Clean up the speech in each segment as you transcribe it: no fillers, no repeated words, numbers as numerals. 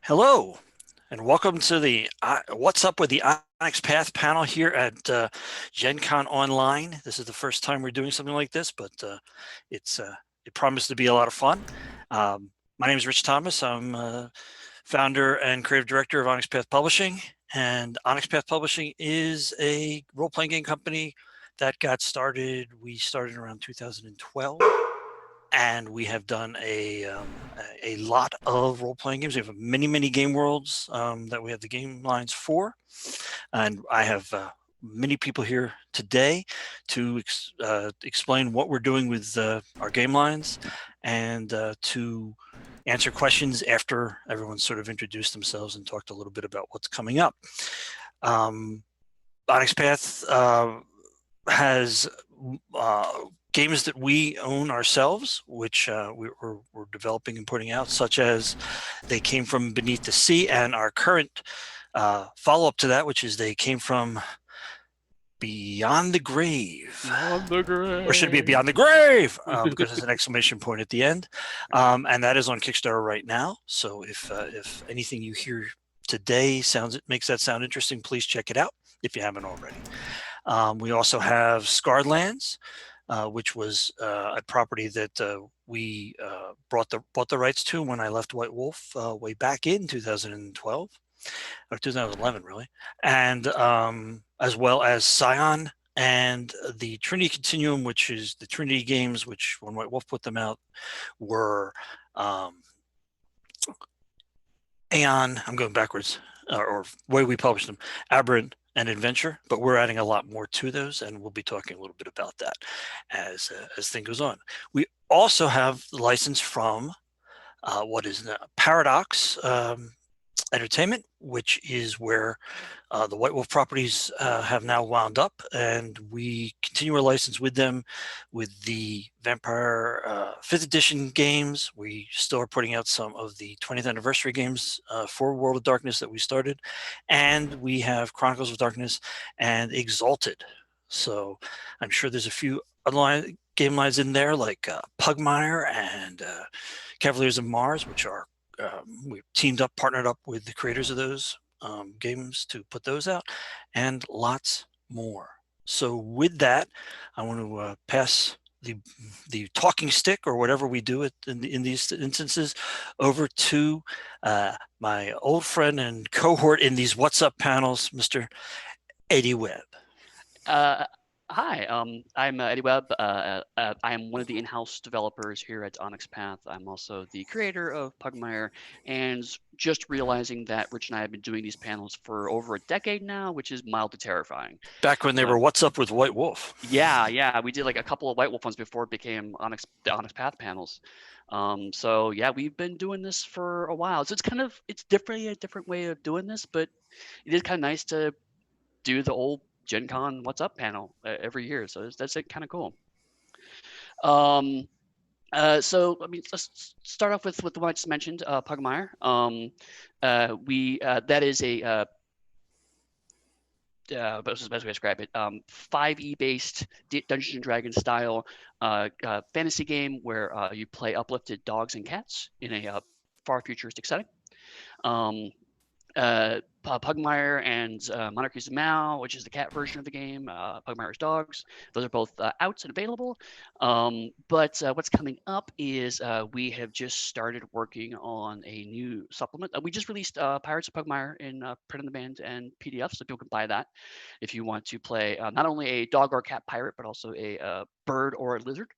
Hello, and welcome to the What's Up with the Onyx Path panel here at GenCon Online. This is the first time we're doing something like this, but it promised to be a lot of fun. My name is Rich Thomas. I'm founder and creative director of Onyx Path Publishing, and Onyx Path Publishing is a role-playing game company that got started. We started around 2012. And we have done a lot of role-playing games. We have many game worlds that we have the game lines for, and I have many people here today to explain what we're doing with our game lines and to answer questions after everyone's sort of introduced themselves and talked a little bit about what's coming up. Onyx Path has games that we own ourselves, which we're developing and putting out, such as They Came From Beneath the Sea, and our current follow-up to that, which is They Came From Beyond the Grave. Beyond the grave. Or should it be Beyond the Grave? Because there's an exclamation point at the end. And that is on Kickstarter right now. So if anything you hear today makes that sound interesting, please check it out if you haven't already. We also have Scarred Lands, which was a property that we bought the rights to when I left White Wolf way back in 2012 or 2011, really, and as well as Scion and the Trinity Continuum, which is the Trinity games, which when White Wolf put them out were Aeon. I'm going backwards, or way we published them, Aberrant and Adventure, but we're adding a lot more to those, and we'll be talking a little bit about that as thing goes on. We also have the license from what is Paradox Entertainment, which is where the White Wolf properties have now wound up, and we continue our license with them with the Vampire 5th edition games. We still are putting out some of the 20th anniversary games for World of Darkness that we started, and we have Chronicles of Darkness and Exalted. So I'm sure there's a few other game lines in there like Pugmire and Cavaliers of Mars, which are we've teamed up, partnered up with the creators of those games to put those out, and lots more. So with that, I want to pass the talking stick, or whatever we do in these instances, over to my old friend and cohort in these What's Up panels, Mr. Eddy Webb. Hi, I'm Eddy Webb. I am one of the in-house developers here at Onyx Path. I'm also the creator of Pugmire, and just realizing that Rich and I have been doing these panels for over a decade now, which is mildly terrifying. Back when they were What's Up with White Wolf. Yeah, we did like a couple of White Wolf ones before it became the Onyx Path panels. So yeah, we've been doing this for a while. So it's definitely a different way of doing this, but it is kind of nice to do the old GenCon What's Up panel every year, so that's kind of cool. So I mean, let's start off with the one I just mentioned, Pugmire. That is a what's the best way to describe it? 5e based Dungeons and Dragons style fantasy game where you play uplifted dogs and cats in a far futuristic setting. Pugmire and Monarchies of Mao, which is the cat version of the game, Pugmire's dogs. Those are both out and available. But what's coming up is we have just started working on a new supplement. We just released Pirates of Pugmire in print on demand and PDF, so people can buy that if you want to play not only a dog or cat pirate, but also a bird or a lizard.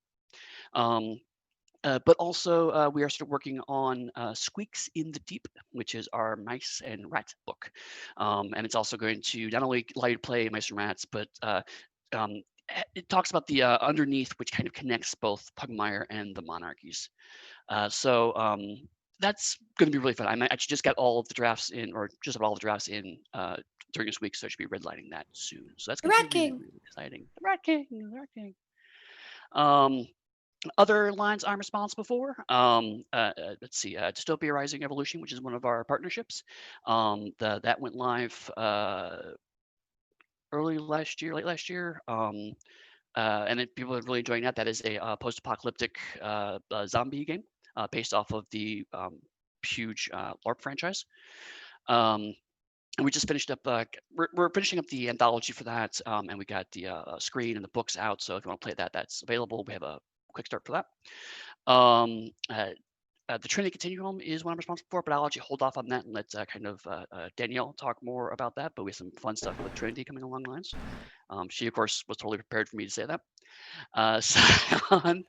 But also, we are still working on Squeaks in the Deep, which is our mice and rat book. And it's also going to not only allow you to play mice and rats, but it talks about the underneath, which kind of connects both Pugmire and the monarchies. So that's going to be really fun. I actually just got all of the drafts in, or just about all the drafts in during this week, so I should be redlining that soon. So that's going to be really, really exciting. The Rat King. Other lines I'm responsible for, let's see, Dystopia Rising Evolution, which is one of our partnerships. That went live late last year. And then people are really enjoying that. That is a post-apocalyptic zombie game based off of the huge LARP franchise. And we just finished up. We're finishing up the anthology for that, and we got the screen and the books out. So if you want to play that, that's available. We have a quick start for that. The Trinity Continuum is what I'm responsible for, but I'll actually hold off on that and let Danielle talk more about that. But we have some fun stuff with Trinity coming along the lines. She, of course, was totally prepared for me to say that. Scion,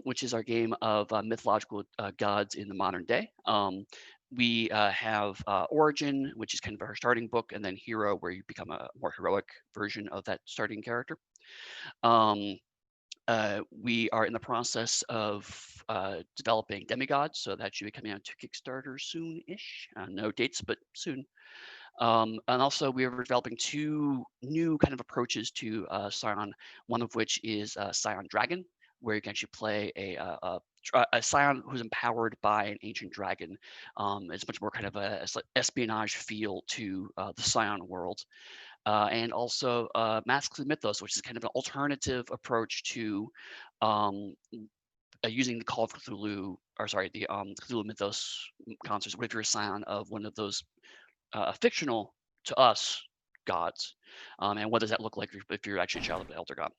which is our game of mythological gods in the modern day. We have Origin, which is kind of our starting book, and then Hero, where you become a more heroic version of that starting character. We are in the process of developing Demigods, so that should be coming out to Kickstarter soon-ish. No dates, but soon. And also we are developing 2 new kind of approaches to Scion, one of which is Scion Dragon, where you can actually play a Scion who's empowered by an ancient dragon. It's much more kind of a espionage feel to the Scion world. And also Masks and Mythos, which is kind of an alternative approach to using the Call of Cthulhu, or sorry, the Cthulhu Mythos concerts. What if you're a Scion of one of those fictional to us gods, and what does that look like if you're actually a child of the elder god?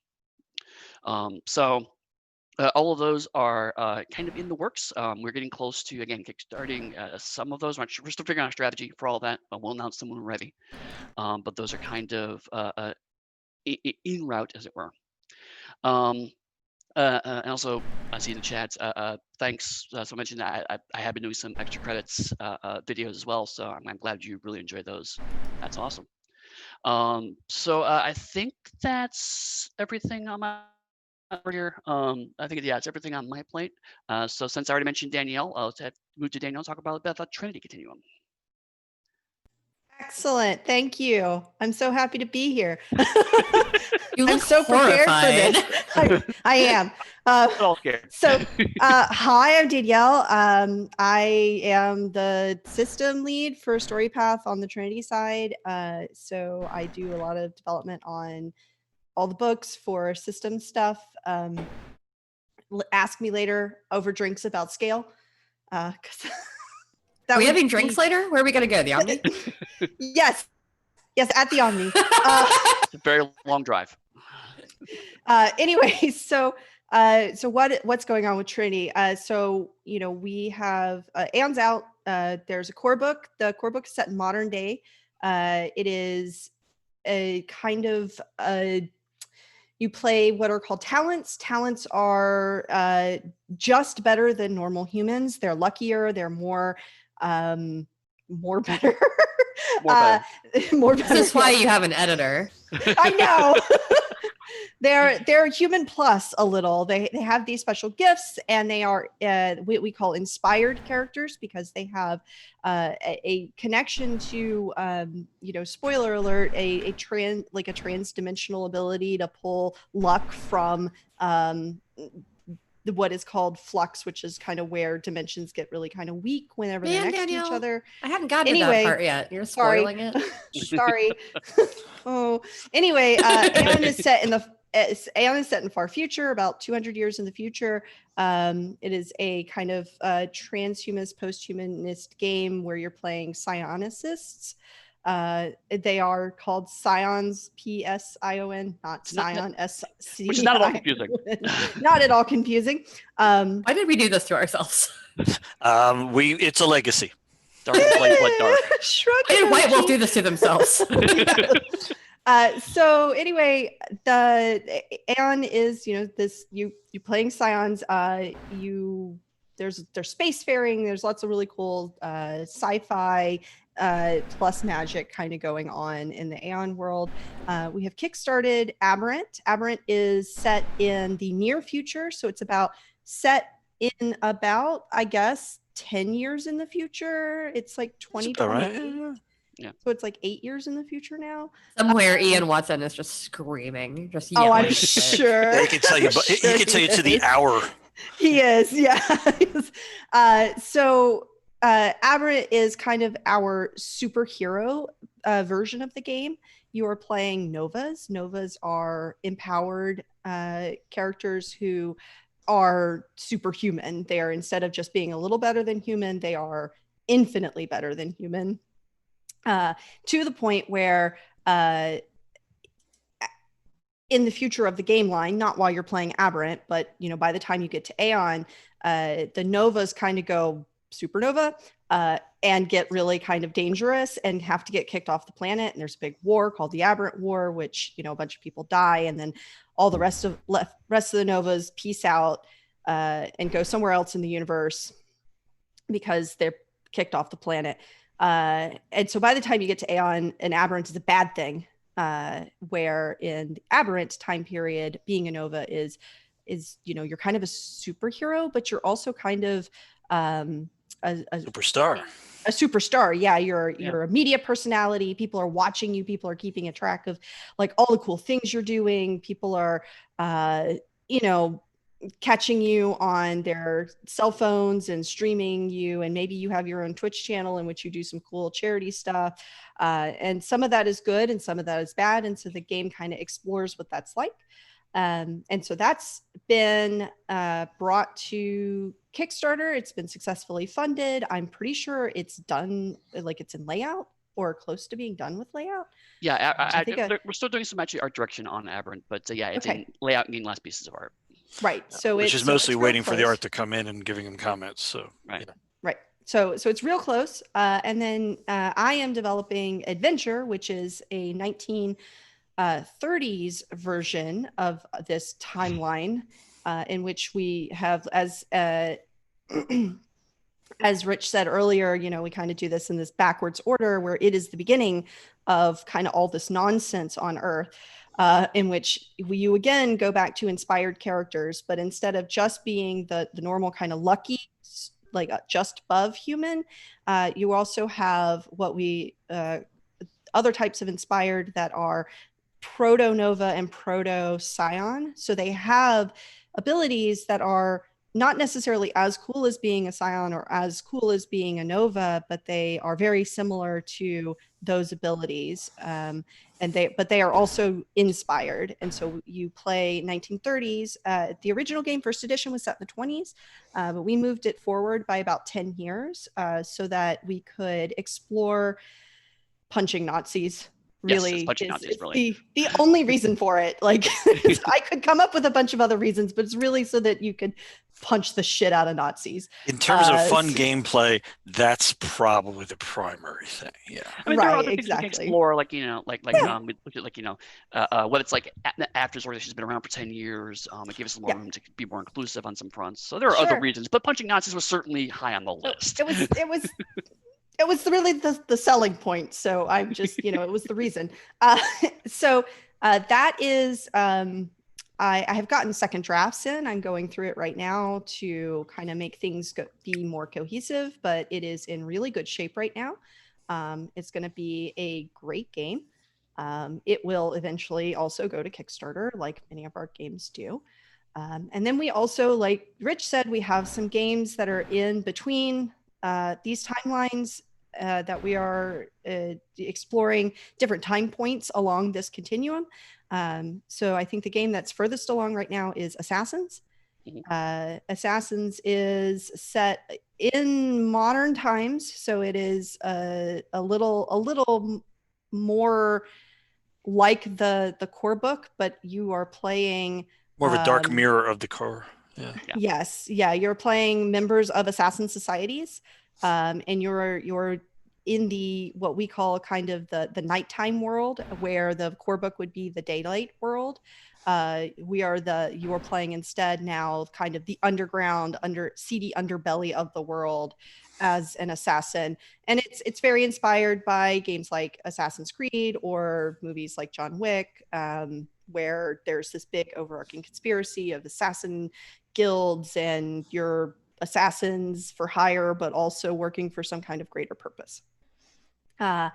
So all of those are kind of in the works. We're getting close to, again, kickstarting some of those. We're still figuring out a strategy for all that, but we'll announce them when we're ready. But those are kind of en route, as it were. And also, I see in the chat, thanks. So I mentioned that I have been doing some extra credits videos as well, so I'm glad you really enjoy those. That's awesome. So I think that's everything on my here. I think, yeah, it's everything on my plate. So since I already mentioned Danielle, I'll move to Danielle and talk about the Trinity Continuum. Excellent. Thank you. I'm so happy to be here. You look I'm so horrified. prepared for this. I am. All scared. So, hi, I'm Danielle. I am the system lead for StoryPath on the Trinity side. So I do a lot of development on all the books for system stuff. Ask me later over drinks about scale. 'Cause Are we having drinks later? Where are we going to go? The Omni? Yes, at the Omni. It's a very long drive. Anyway, so what's going on with Trinity? So we have Anne's out. There's a core book. The core book is set in modern day. It is a kind of you play what are called talents. Talents are just better than normal humans. They're luckier. They're more better. More better. More better. This is why you have an editor. I know. They're human plus a little. They have these special gifts, and they are we call inspired characters because they have a connection to spoiler alert, a trans-dimensional ability to pull luck from what is called flux, which is kind of where dimensions get really kind of weak whenever they're next to each other. I haven't gotten to that part yet. You're spoiling it. Sorry. Oh, anyway, Aeon is set in the far future, about 200 years in the future. It is a kind of transhumanist, post-humanist game where you're playing psionicists. They are called Scions, P-S-I-O-N, not Scion, S-C. Which is not at all confusing. Not at all confusing. Why did we do this to ourselves? It's a legacy. Dark and light, blood dark. Shrug Why did White Wolf emoji. do this to themselves? So anyway, the Aeon is this you playing Scions. There's spacefaring. There's lots of really cool sci-fi plus magic kind of going on in the Aeon world. We have kickstarted Aberrant. Aberrant is set in the near future, so it's set in about, I guess, 10 years in the future. It's like 2020. Right? Yeah. So it's like 8 years in the future now. Somewhere Ian Watson is just screaming, just Oh, yelling. I'm sure. Yeah, he can tell you, he can tell you to the hour. He is, yeah. So Aberrant is kind of our superhero version of the game. You are playing Novas. Novas are empowered characters who are superhuman. They are, instead of just being a little better than human, they are infinitely better than human, to the point where in the future of the game line, not while you're playing Aberrant, but by the time you get to Aeon, the Novas kind of go supernova and get really kind of dangerous and have to get kicked off the planet. And there's a big war called the Aberrant War, which a bunch of people die, and then all the rest of the Novas peace out and go somewhere else in the universe because they're kicked off the planet. And so by the time you get to Aeon, an Aberrant is a bad thing. Where in the Aberrant time period, being a Nova is you're kind of a superhero, but you're also kind of a superstar. A superstar. Yeah, you're a media personality. People are watching you. People are keeping a track of like all the cool things you're doing. People are catching you on their cell phones and streaming you, and maybe you have your own Twitch channel in which you do some cool charity stuff, and some of that is good and some of that is bad, and so the game kind of explores what that's like, and so that's been brought to Kickstarter. It's been successfully funded. I'm pretty sure it's done, like it's in layout or close to being done with layout. We're still doing some actually art direction on Aberrant, but it's in layout and getting last pieces of art. Right. So which is mostly waiting for the art to to come in and giving them comments. So right. Right. So it's real close. And then I am developing Adventure, which is a 1930s version of this timeline in which we have, as Rich said earlier, we kind of do this in this backwards order where it is the beginning of kind of all this nonsense on Earth. In which you again go back to inspired characters, but instead of just being the normal kind of lucky, like just above human, you also have what we other types of inspired that are proto-nova and proto-scion. So they have abilities that are not necessarily as cool as being a scion or as cool as being a nova, but they are very similar to those abilities. But they are also inspired. And so you play 1930s. The original game, first edition, was set in the 20s, but we moved it forward by about 10 years so that we could explore punching Nazis. Really, yes, the only reason for it. Like I could come up with a bunch of other reasons, but it's really so that you could punch the shit out of Nazis. In terms of fun gameplay, that's probably the primary thing. Yeah. I mean, there are other things we can explore, like we looked at what it's like after this organization's been around for 10 years. It gave us more room to be more inclusive on some fronts. So there are other reasons, but punching Nazis was certainly high on the list. It was really the selling point. So I'm just, it was the reason. That is, I have gotten second drafts in. I'm going through it right now to kind of make things be more cohesive, but it is in really good shape right now. It's going to be a great game. It will eventually also go to Kickstarter, like many of our games do. And then we also, like Rich said, we have some games that are in between these timelines that we are exploring different time points along this continuum. So I think the game that's furthest along right now is Assassins. Assassins is set in modern times, so it is a little more like the core book, but you are playing more of a dark mirror of the core. Yes. Yeah. You're playing members of assassin societies, and you're in the what we call kind of the nighttime world, where the core book would be the daylight world. You are playing instead now kind of the underground, seedy underbelly of the world as an assassin, and it's very inspired by games like Assassin's Creed or movies like John Wick, where there's this big overarching conspiracy of assassin guilds and you're assassins for hire, but also working for some kind of greater purpose. And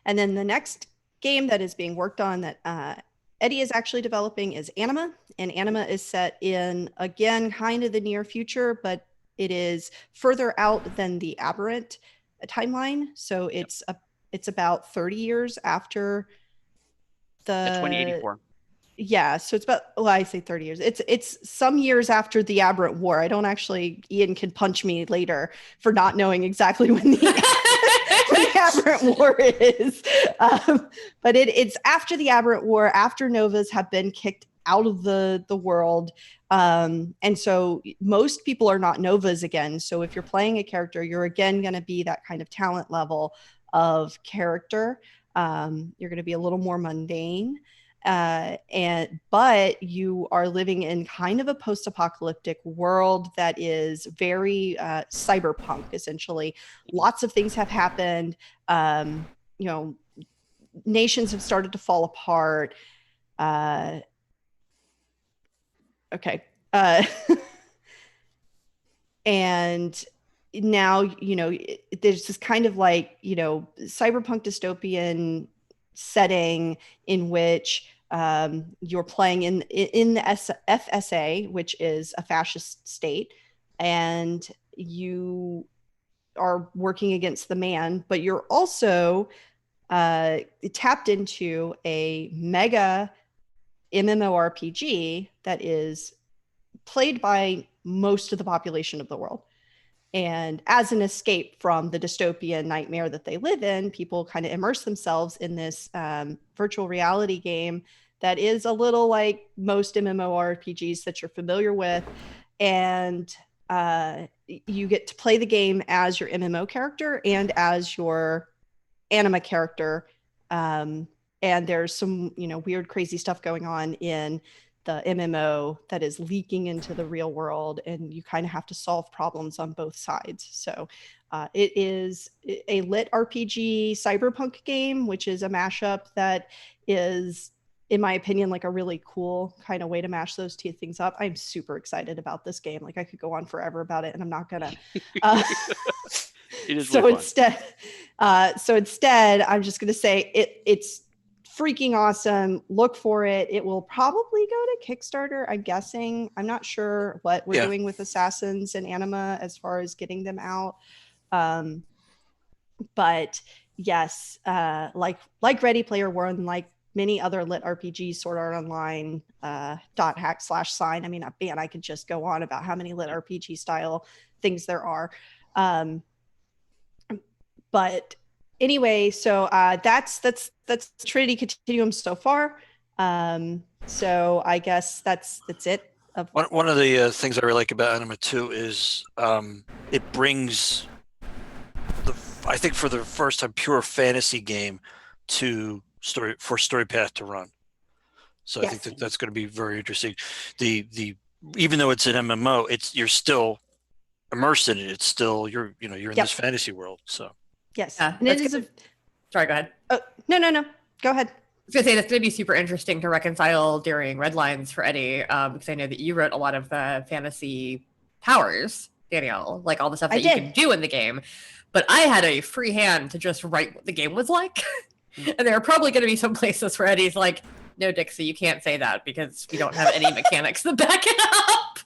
then the next game that is being worked on that Eddy is actually developing is Anima, and Anima is set in, again, kind of the near future, but it is further out than the Aberrant timeline. So it's about 30 years after the 2084. Yeah, so it's about, well, I say 30 years. It's some years after the Aberrant War. I don't actually, Ian can punch me later for not knowing exactly when the, when the Aberrant War is. But it's after the Aberrant War, after Novas have been kicked out of the world. And so most people are not Novas again. So if you're playing a character, you're again going to be that kind of talent level of character. You're going to be a little more mundane. But you are living in kind of a post-apocalyptic world that is very cyberpunk, essentially. Lots of things have happened. Nations have started to fall apart. Okay. And now, there's this kind of like, cyberpunk dystopian setting in which you're playing in the FSA, which is a fascist state, and you are working against the man, but you're also tapped into a mega MMORPG that is played by most of the population of the world. And as an escape from the dystopian nightmare that they live in, people kind of immerse themselves in this virtual reality game that is a little like most MMORPGs that you're familiar with. And you get to play the game as your MMO character and as your anima character. And there's some, weird, crazy stuff going on in the MMO that is leaking into the real world, and you kind of have to solve problems on both sides. So it is a lit RPG cyberpunk game, which is a mashup that is, in my opinion, like a really cool kind of way to mash those two things up. I'm super excited about this game. Like I could go on forever about it, and I'm not gonna. It is so really instead, I'm just gonna say it's freaking awesome. Look for it. It will probably go to Kickstarter, I'm guessing. I'm not sure what we're doing with Assassins and Anima as far as getting them out. But yes, like Ready Player One, like many other lit RPGs, Sword Art Online, .hack/sign. I mean, man, I could just go on about how many lit RPG style things there are. But anyway, so that's Trinity Continuum so far. So I guess that's it. One of the things I really like about Anima 2 is it brings I think for the first time, pure fantasy game to story path to run. So yes. I think that's going to be very interesting. The even though it's an MMO, you're still immersed in it. It's still you're in this fantasy world. So yes, and it is sorry, go ahead. Oh, no, go ahead. I was going to say that's going to be super interesting to reconcile during Red Lines for Eddy, because I know that you wrote a lot of the fantasy powers, Danielle, like all the stuff that you can do in the game. But I had a free hand to just write what the game was like. And there are probably going to be some places where Eddy's like, no, Dixie, you can't say that because we don't have any mechanics to back it up.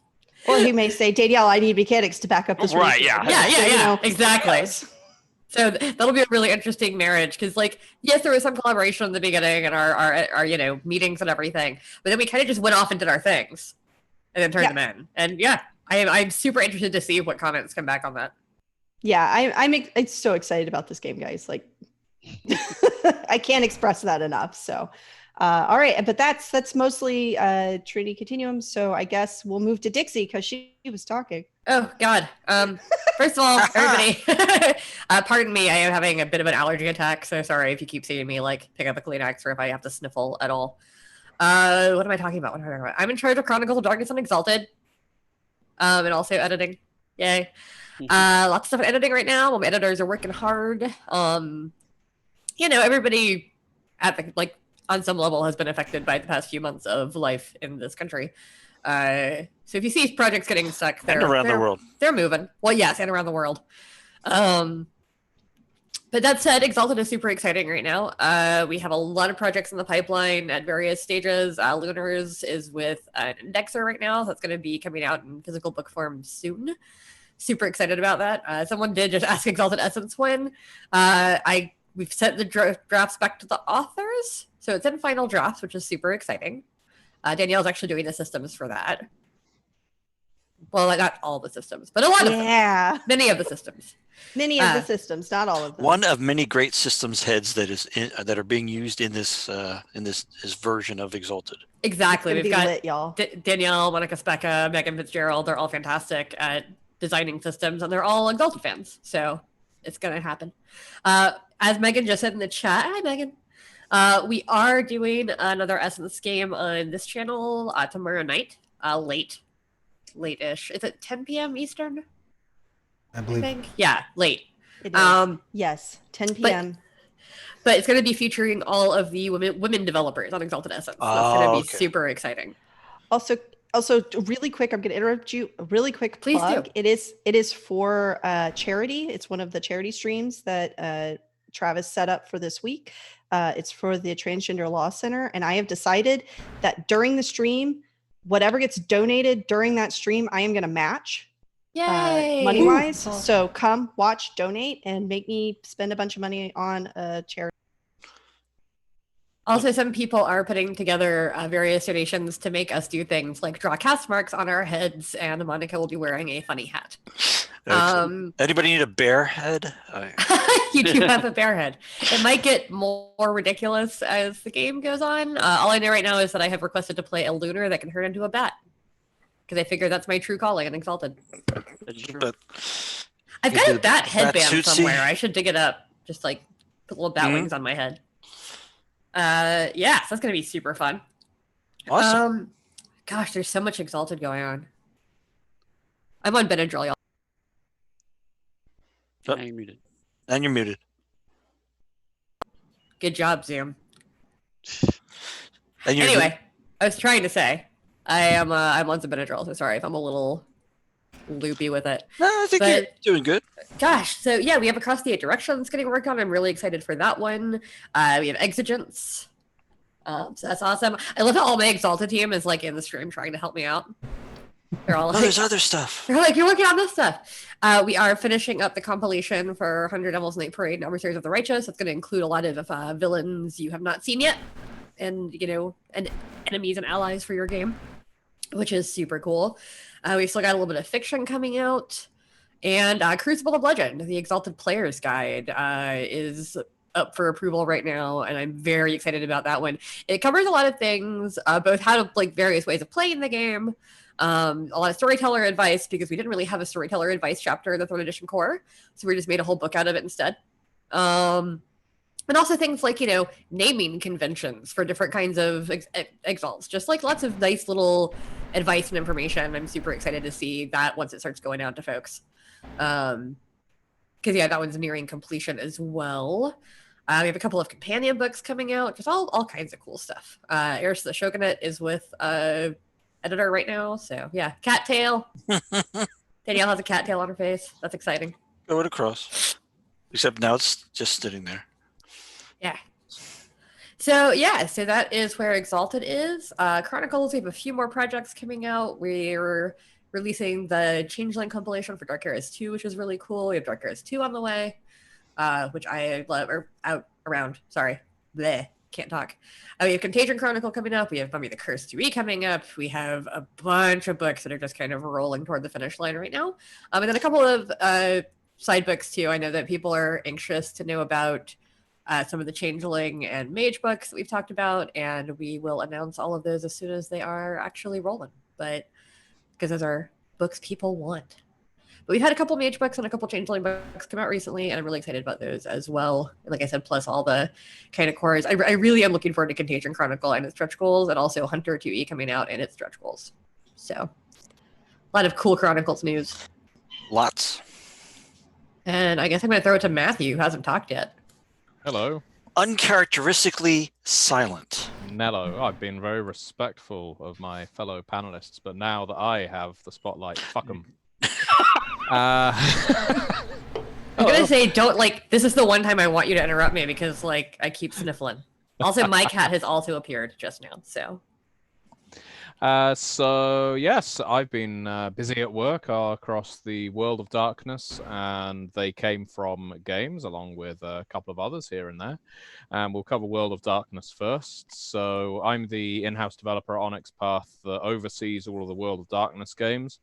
Or he may say, Danielle, I need mechanics to back up this. Right, yeah, exactly. So that'll be a really interesting marriage because, like, yes, there was some collaboration in the beginning and our meetings and everything, but then we kind of just went off and did our things and then turned them in. And I'm super interested to see what comments come back on that. Yeah, I'm so excited about this game, guys. Like, I can't express that enough. So, all right, but that's mostly Trinity Continuum. So I guess we'll move to Dixie because she was talking. Oh God! First of all, everybody, pardon me. I am having a bit of an allergy attack, so sorry if you keep seeing me like pick up a Kleenex or if I have to sniffle at all. What am I talking about? I'm in charge of Chronicles of Dawkins and Exalted, and also editing. Yay! Lots of stuff in editing right now. My editors are working hard. Everybody at the on some level has been affected by the past few months of life in this country. So if you see projects getting stuck, they're around the world. They're moving. Well, yes, and around the world. But that said, Exalted is super exciting right now. We have a lot of projects in the pipeline at various stages. Lunars is with an indexer right now. That's going to be coming out in physical book form soon. Super excited about that. Someone did just ask Exalted Essence when. We've sent the drafts back to the authors. So it's in final drafts, which is super exciting. Danielle's actually doing the systems for that. Well, not all the systems, but a lot of them. Many of the systems. Many of the systems, not all of them. One of many great systems heads that are being used in this version of Exalted. Exactly. We've got lit, y'all. Danielle, Monica Specca, Megan Fitzgerald. They're all fantastic at designing systems, and they're all Exalted fans. So it's going to happen. As Megan just said in the chat, hi, Megan. We are doing another Essence game on this channel tomorrow night, late-ish. Is it 10 p.m. Eastern? I believe. think. Yeah, late. It is. Yes, 10 p.m. But it's going to be featuring all of the women developers on Exalted Essence. So that's going to be super exciting. Also, really quick, I'm going to interrupt you. A really quick Please plug. do. It is for charity. It's one of the charity streams that Travis set up for this week. It's for the Transgender Law Center, and I have decided that during the stream, whatever gets donated during that stream, I am going to match. Yay! Money wise. So come watch, donate, and make me spend a bunch of money on a charity. Also, some people are putting together various donations to make us do things like draw cast marks on our heads, and Monica will be wearing a funny hat. Anybody need a bear head? You do have a bear head. It might get more ridiculous as the game goes on. All I know right now is that I have requested to play a lunar that can turn into a bat. Because I figure that's my true calling in Exalted. But I've got a bat headband suitsy. somewhere. I should dig it up. Just like put little bat wings on my head. Yeah, so that's going to be super fun. Awesome. Gosh, there's so much Exalted going on. I'm on Benadryl, y'all. Oh. Now you're muted. And you're muted. Good job, Zoom. And you're Anyway, I was trying to say, I'm on some Benadryl, so sorry if I'm a little loopy with it. No, I think you're doing good. Gosh, so yeah, we have Across the Eight Directions getting worked on. I'm really excited for that one. We have Exigence. So that's awesome. I love how all my Exalted team is like in the stream trying to help me out. They're all like, there's other stuff. They're like, you're working on this stuff. We are finishing up the compilation for 100 Devils Night Parade and Adversaries of the Righteous. It's going to include a lot of villains you have not seen yet, and and enemies and allies for your game, which is super cool. We've still got a little bit of fiction coming out, and Crucible of Legend, the Exalted Player's Guide, is up for approval right now, and I'm very excited about that one. It covers a lot of things, both how to various ways of playing the game, a lot of storyteller advice, because we didn't really have a storyteller advice chapter in the 3rd edition core, so we just made a whole book out of it instead. And also things like, naming conventions for different kinds of exalts, just like lots of nice little advice and information. I'm super excited to see that once it starts going out to folks. Because, yeah, that one's nearing completion as well. We have a couple of companion books coming out, just all kinds of cool stuff. Heirs to the Shogunate is with editor right now, so yeah, cattail. Danielle has a cattail on her face. That's exciting. Go it across. Except now it's just sitting there. Yeah. So that is where Exalted is. Chronicles, we have a few more projects coming out. We're releasing the Changeling compilation for Dark Heroes 2, which is really cool. We have Dark Heroes 2 on the way, which I love, Bleh, can't talk. We have Contagion Chronicle coming up. We have Mummy the Curse 2E coming up. We have a bunch of books that are just kind of rolling toward the finish line right now. And then a couple of side books too. I know that people are anxious to know about some of the Changeling and Mage books that we've talked about, and we will announce all of those as soon as they are actually rolling. But because those are books people want. But we've had a couple Mage books and a couple Changeling books come out recently, and I'm really excited about those as well. And like I said, plus all the kind of cores. I really am looking forward to Contagion Chronicle and its stretch goals, and also Hunter 2E coming out and its stretch goals. So a lot of cool Chronicles news. Lots. And I guess I'm going to throw it to Matthew, who hasn't talked yet. Hello. Uncharacteristically silent. Nello. I've been very respectful of my fellow panelists, but now that I have the spotlight, fuck them. I'm gonna say, this is the one time I want you to interrupt me, because I keep sniffling. Also, my cat has also appeared just now, so. So yes, I've been busy at work across the World of Darkness, and they came from games along with a couple of others here and there. And we'll cover World of Darkness first. So I'm the in-house developer at Onyx Path that oversees all of the World of Darkness games.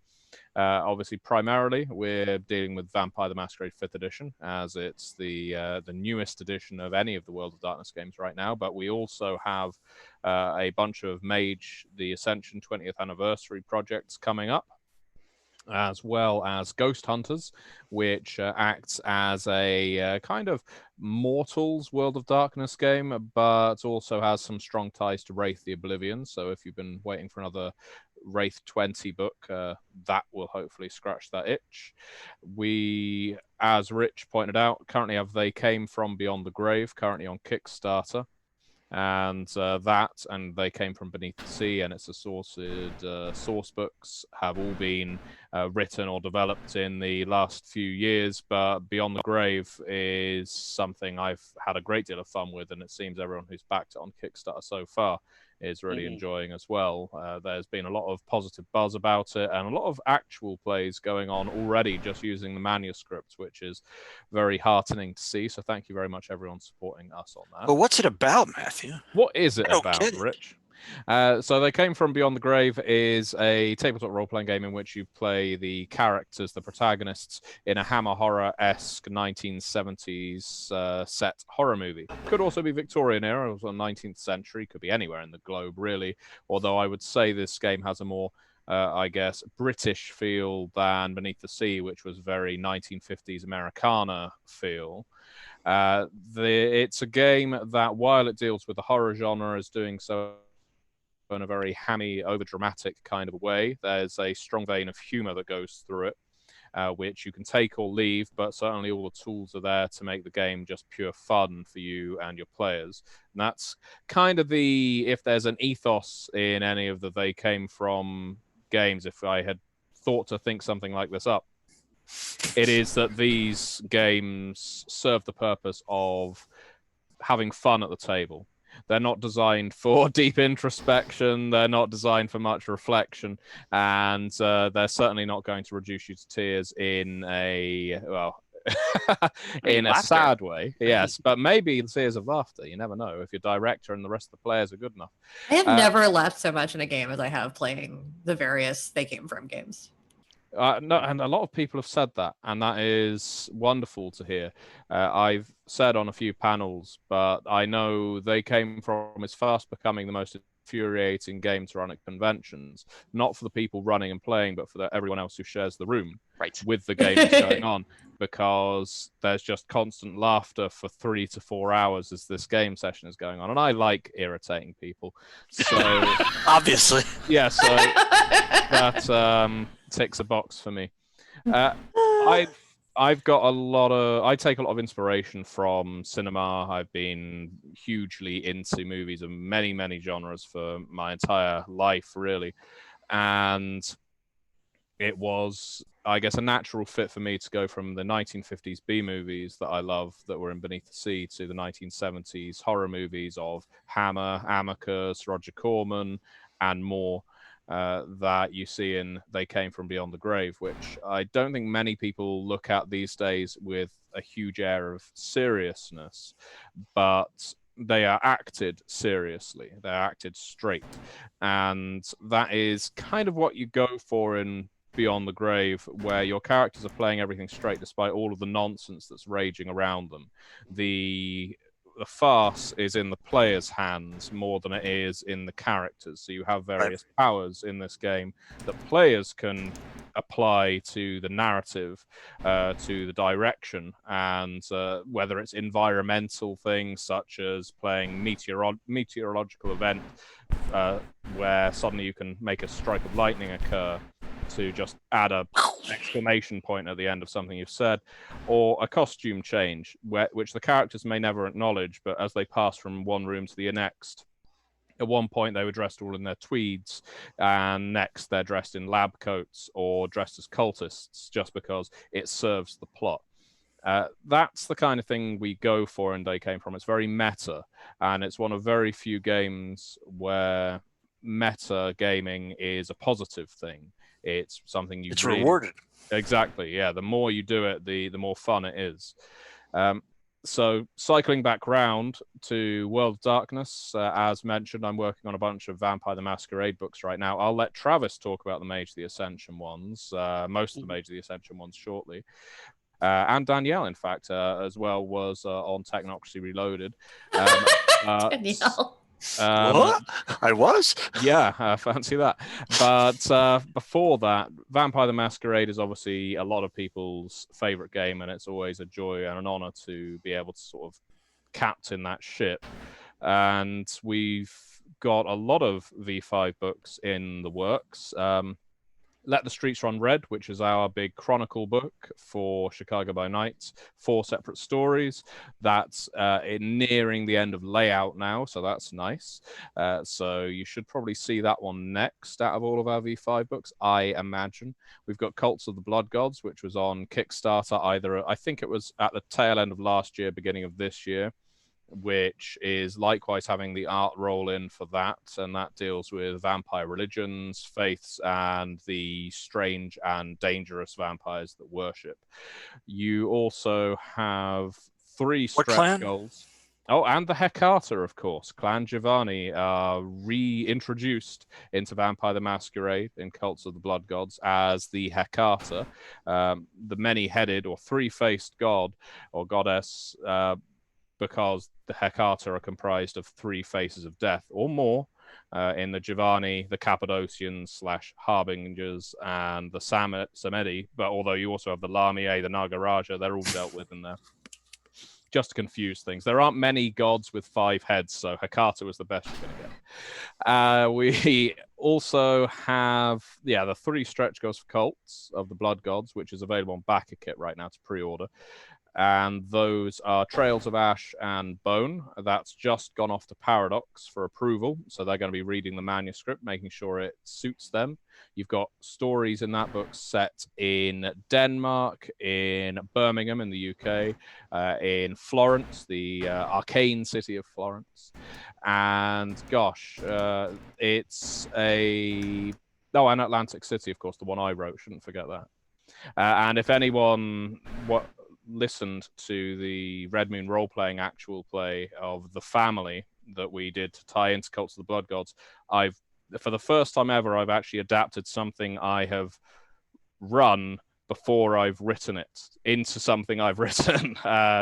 Obviously, primarily, we're dealing with Vampire the Masquerade 5th edition, as it's the newest edition of any of the World of Darkness games right now. But we also have a bunch of Mage the Ascension 20th anniversary projects coming up, as well as Ghost Hunters, which acts as a kind of Mortals World of Darkness game, but also has some strong ties to Wraith the Oblivion. So if you've been waiting for another Wraith 20 book, that will hopefully scratch that itch. We, as Rich pointed out, currently have They Came From Beyond the Grave, currently on Kickstarter. And that and They Came From Beneath the Sea and its assorted source books have all been written or developed in the last few years, but Beyond the Grave is something I've had a great deal of fun with, and it seems everyone who's backed it on Kickstarter so far is really enjoying as well. There's been a lot of positive buzz about it and a lot of actual plays going on already just using the manuscript, which is very heartening to see. So thank you very much, everyone, supporting us on that. Well, what's it about, Matthew? What is it I don't about, get it. Rich? So They Came From Beyond the Grave is a tabletop role-playing game in which you play the characters, the protagonists, in a Hammer horror-esque 1970s set horror movie. Could also be Victorian era, or 19th century, could be anywhere in the globe, really. Although I would say this game has a more I guess, British feel than Beneath the Sea, which was very 1950s Americana feel. It's a game that, while it deals with the horror genre, is doing so in a very hammy, over-dramatic kind of a way. There's a strong vein of humor that goes through it, which you can take or leave, but certainly all the tools are there to make the game just pure fun for you and your players. And that's kind of if there's an ethos in any of the They Came From games, if I had thought to think something like this up, it is that these games serve the purpose of having fun at the table. They're not designed for deep introspection. They're not designed for much reflection. And they're certainly not going to reduce you to tears in a, well, in a sad way. Yes, but maybe tears of laughter. You never know if your director and the rest of the players are good enough. I have never laughed so much in a game as I have playing the various They Came From games. No, and a lot of people have said that, and that is wonderful to hear. I've said on a few panels, but I know They Came From is fast becoming the most infuriating game to run at conventions, not for the people running and playing, but for everyone else who shares the room with the game that's going on, because there's just constant laughter for 3 to 4 hours as this game session is going on, and I like irritating people. So obviously, yeah. So that ticks a box for me. I've got I take a lot of inspiration from cinema. I've been hugely into movies of many, many genres for my entire life, really. And it was, I guess, a natural fit for me to go from the 1950s B movies that I love that were in Beneath the Sea to the 1970s horror movies of Hammer, Amicus, Roger Corman, and more. That you see in They Came From Beyond the Grave, which I don't think many people look at these days with a huge air of seriousness, but they are acted seriously. They're acted straight. And that is kind of what you go for in Beyond the Grave, where your characters are playing everything straight despite all of the nonsense that's raging around them. The farce is in the player's hands more than it is in the characters. So you have various powers in this game that players can apply to the narrative, to the direction, and whether it's environmental things such as playing meteorological event where suddenly you can make a strike of lightning occur to just add a exclamation point at the end of something you've said, or a costume change which the characters may never acknowledge, but as they pass from one room to the next, at one point they were dressed all in their tweeds, and next they're dressed in lab coats or dressed as cultists just because it serves the plot. That's the kind of thing we go for in They Came From. It's very meta, and it's one of very few games where meta gaming is a positive thing. It's something you It's really, rewarded. exactly, yeah. The more you do it, the more fun it is. So cycling back round to World of Darkness, as mentioned, I'm working on a bunch of Vampire the Masquerade books right now. I'll let Travis talk about the Mage of the Ascension ones, most of the Mage of the Ascension ones shortly. And Danielle, in fact, as well, was on Technocracy Reloaded. Danielle. What? I was? Yeah, fancy that. But before that, Vampire the Masquerade is obviously a lot of people's favorite game, and it's always a joy and an honor to be able to sort of captain that ship. And we've got a lot of V5 books in the works. Let the Streets Run Red, which is our big Chronicle book for Chicago by Night, 4 separate stories. That's nearing the end of layout now, so that's nice. So you should probably see that one next out of all of our V5 books, I imagine. We've got Cults of the Blood Gods, which was on Kickstarter I think it was at the tail end of last year, beginning of this year, which is likewise having the art roll in for that, and that deals with vampire religions, faiths, and the strange and dangerous vampires that worship. You also have 3 What stretch clan? goals. Oh, and the Hecata, of course. Clan Giovanni are reintroduced into Vampire the Masquerade in Cults of the Blood Gods as the Hecata, the many-headed or 3-faced god or goddess, because the Hecata are comprised of 3 faces of death or more. In the Giovanni, the Cappadocians / Harbingers, and the Samedi. But although you also have the Lamia, the Nagaraja, they're all dealt with in there. Just to confuse things. There aren't many gods with 5 heads, so Hecata was the best you're going to get. We also have, the 3 stretch goals for Cults of the Blood Gods, which is available on Backer Kit right now to pre-order. And those are Trails of Ash and Bone. That's just gone off to Paradox for approval, so they're going to be reading the manuscript, making sure it suits them. You've got stories in that book set in Denmark, in Birmingham in the UK, in Florence, the arcane city of Florence, and it's and Atlantic City, of course, the one I wrote. Shouldn't forget that. And if anyone listened to the Red Moon role-playing actual play of The Family that we did to tie into Cults of the Blood Gods, for the first time ever, I've actually adapted something I have run before I've written it into something I've written.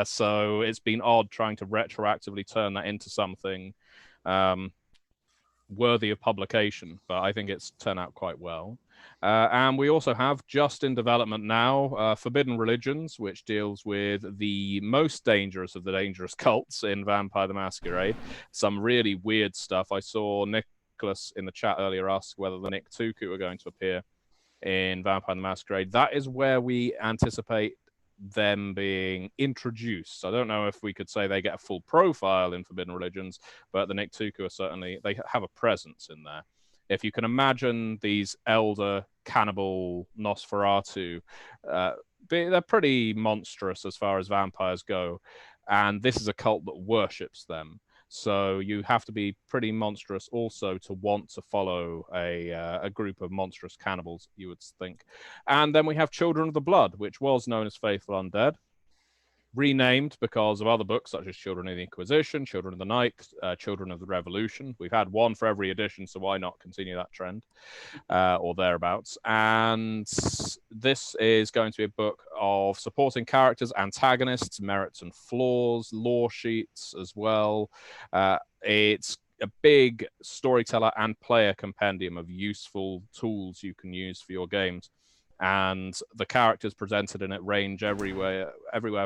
So it's been odd trying to retroactively turn that into something worthy of publication, but I think it's turned out quite well. And we also have, just in development now, Forbidden Religions, which deals with the most dangerous of the dangerous cults in Vampire the Masquerade. Some really weird stuff. I saw Nicholas in the chat earlier ask whether the Nick Tuku are going to appear in Vampire the Masquerade. That is where we anticipate them being introduced. I don't know if we could say they get a full profile in Forbidden Religions, but the Nick Tuku are certainly, they have a presence in there. If you can imagine these elder cannibal Nosferatu, they're pretty monstrous as far as vampires go, and this is a cult that worships them. So you have to be pretty monstrous also to want to follow a group of monstrous cannibals, you would think. And then we have Children of the Blood, which was known as Faithful Undead, renamed because of other books such as Children of the Inquisition, Children of the Night, Children of the Revolution. We've had one for every edition, so why not continue that trend, or thereabouts. And this is going to be a book of supporting characters, antagonists, merits and flaws, lore sheets as well. It's a big storyteller and player compendium of useful tools you can use for your games. And the characters presented in it range everywhere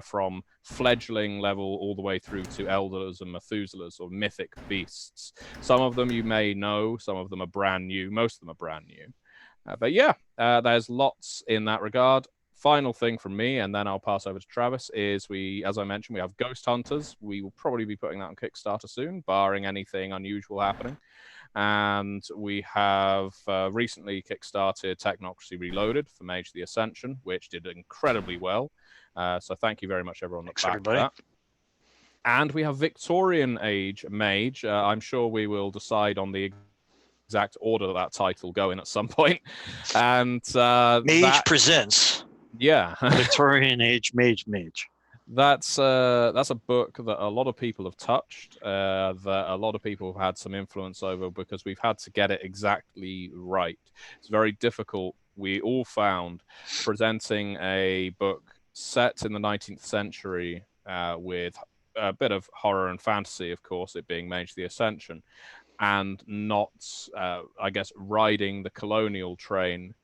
from fledgling level all the way through to elders and Methuselahs or mythic beasts. Some of them you may know, some of them are brand new, most of them are brand new. But yeah, there's lots in that regard. Final thing from me, and then I'll pass over to Travis, is as I mentioned, we have Ghost Hunters. We will probably be putting that on Kickstarter soon, barring anything unusual happening. And we have recently kickstarted Technocracy Reloaded for Mage of the Ascension, which did incredibly well. So thank you very much, everyone. Thanks, everybody. That. And we have Victorian Age Mage. I'm sure we will decide on the exact order that title going at some point. And Mage Presents. Yeah. Victorian Age Mage. That's a book that a lot of people have touched, that a lot of people have had some influence over, because we've had to get it exactly right. It's very difficult, we all found, presenting a book set in the 19th century with a bit of horror and fantasy, of course, it being Mage the Ascension, and not, I guess, riding the colonial train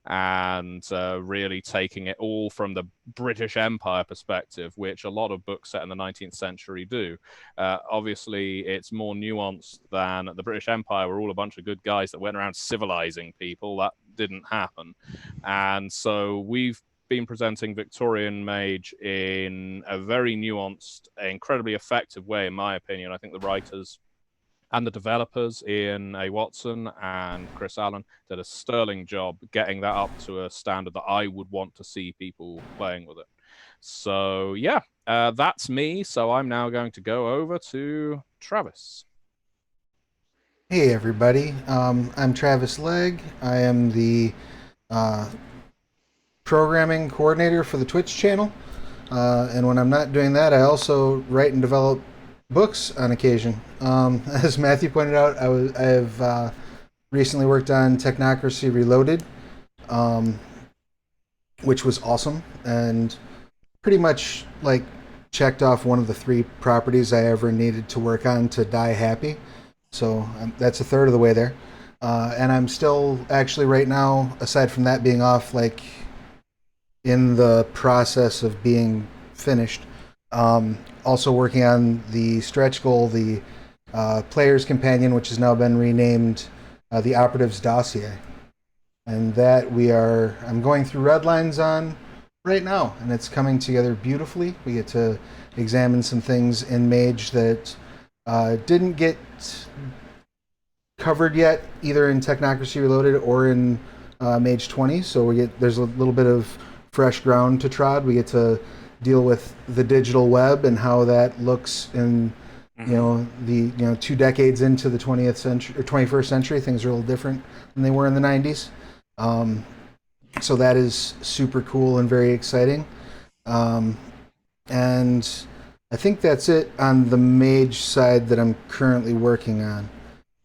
and really taking it all from the British Empire perspective, which a lot of books set in the 19th century do. Obviously, it's more nuanced than the British Empire were all a bunch of good guys that went around civilizing people. That didn't happen. And so we've been presenting Victorian Mage in a very nuanced, incredibly effective way, in my opinion. I think the writers and the developers, Ian A. Watson and Chris Allen, did a sterling job getting that up to a standard that I would want to see people playing with it. So yeah, that's me. So I'm now going to go over to Travis. Hey everybody, I'm Travis Legge. I am the programming coordinator for the Twitch channel. And when I'm not doing that, I also write and develop books on occasion. As Matthew pointed out, I've recently worked on Technocracy Reloaded, which was awesome, and pretty much like checked off one of the 3 properties I ever needed to work on to die happy. So that's a third of the way there. And I'm still actually right now, aside from that being off, like in the process of being finished, also working on the stretch goal, the Player's Companion, which has now been renamed the Operative's Dossier. And that I'm going through red lines on right now, and it's coming together beautifully. We get to examine some things in Mage that didn't get covered yet, either in Technocracy Reloaded or in Mage 20. So there's a little bit of fresh ground to trod. We get to deal with the digital web and how that looks in, the 2 decades into the 20th century or 21st century. Things are a little different than they were in the 90s. So that is super cool and very exciting. And I think that's it on the Mage side that I'm currently working on.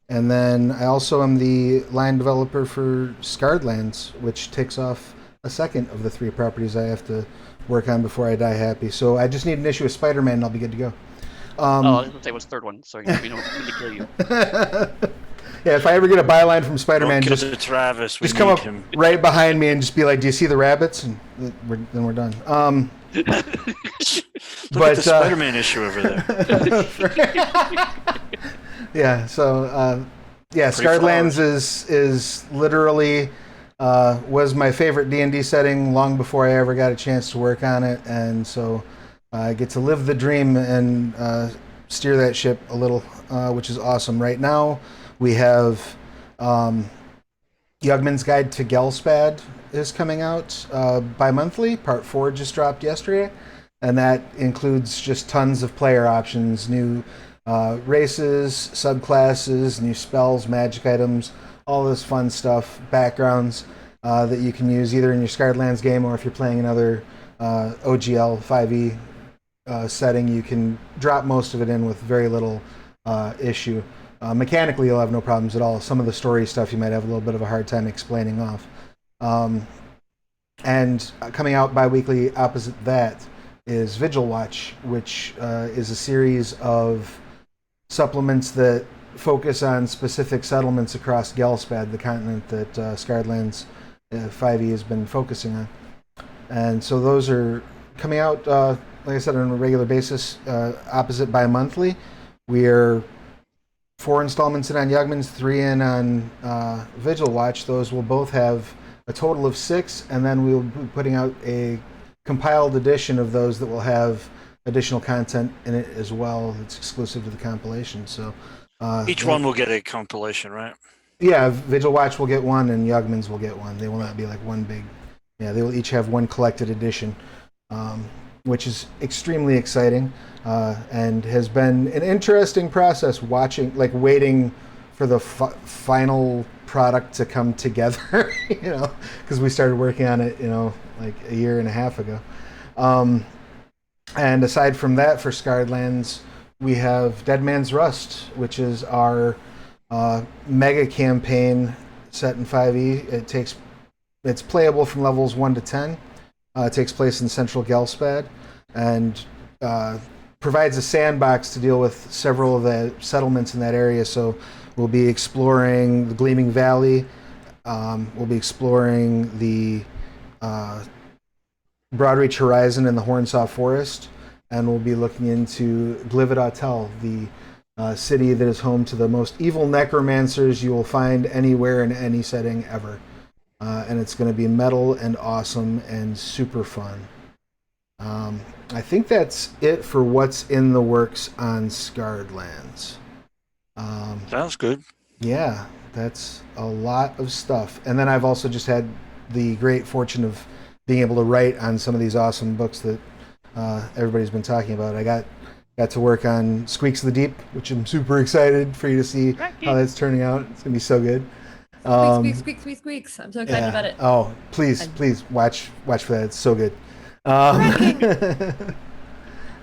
And then I also am the line developer for Scarred Lands, which ticks off a second of the 3 properties I have to work on before I die happy. So I just need an issue with Spider-Man and I'll be good to go. I was going to say it was the 3rd one, so we know when to kill you. Yeah, if I ever get a byline from Spider-Man, just Travis. Just come up right behind me and just be like, "Do you see the rabbits?" And then we're done. Look at the Spider-Man issue over there. Yeah. So Scarred Lands is literally was my favorite D&D setting long before I ever got a chance to work on it, and so I get to live the dream and steer that ship a little, which is awesome. Right now, we have Yugman's Guide to Gelspad is coming out bi-monthly. Part 4 just dropped yesterday, and that includes just tons of player options, new races, subclasses, new spells, magic items, all this fun stuff, backgrounds that you can use either in your Scarred Lands game or if you're playing another OGL 5e setting, you can drop most of it in with very little issue. Mechanically, you'll have no problems at all. Some of the story stuff you might have a little bit of a hard time explaining off. And coming out bi-weekly opposite that is Vigil Watch, which is a series of supplements that focus on specific settlements across Gelspad, the continent that Scarred Lands 5e has been focusing on. And so those are coming out, like I said, on a regular basis, opposite bi-monthly. We are 4 installments in on Yugman's, 3 in on Vigil Watch. Those will both have a total of 6, and then we'll be putting out a compiled edition of those that will have additional content in it as well. It's exclusive to the compilation. So each one will get a compilation, right? Yeah, Vigil Watch will get one, and Yugman's will get one. They will not be like one big. Yeah, they will each have one collected edition, which is extremely exciting, and has been an interesting process waiting for the final product to come together, because we started working on it, like a year and a half ago. And aside from that, for Scarred Lands, we have Dead Man's Rust, which is our mega campaign set in 5e. It's playable from levels 1 to 10. It takes place in Central Gelspad, and provides a sandbox to deal with several of the settlements in that area. So we'll be exploring the Gleaming Valley. We'll be exploring the Broadreach Horizon and the Hornsaw Forest, and we'll be looking into Glivid Autel, the city that is home to the most evil necromancers you will find anywhere in any setting ever. And it's going to be metal and awesome and super fun. I think that's it for what's in the works on Scarred Lands. Sounds good. Yeah, that's a lot of stuff. And then I've also just had the great fortune of being able to write on some of these awesome books that everybody's been talking about. I got to work on Squeaks of the Deep, which I'm super excited for you to see how that's turning out. It's going to be so good. Squeaks. I'm so excited about it. Oh, please watch for that. It's so good.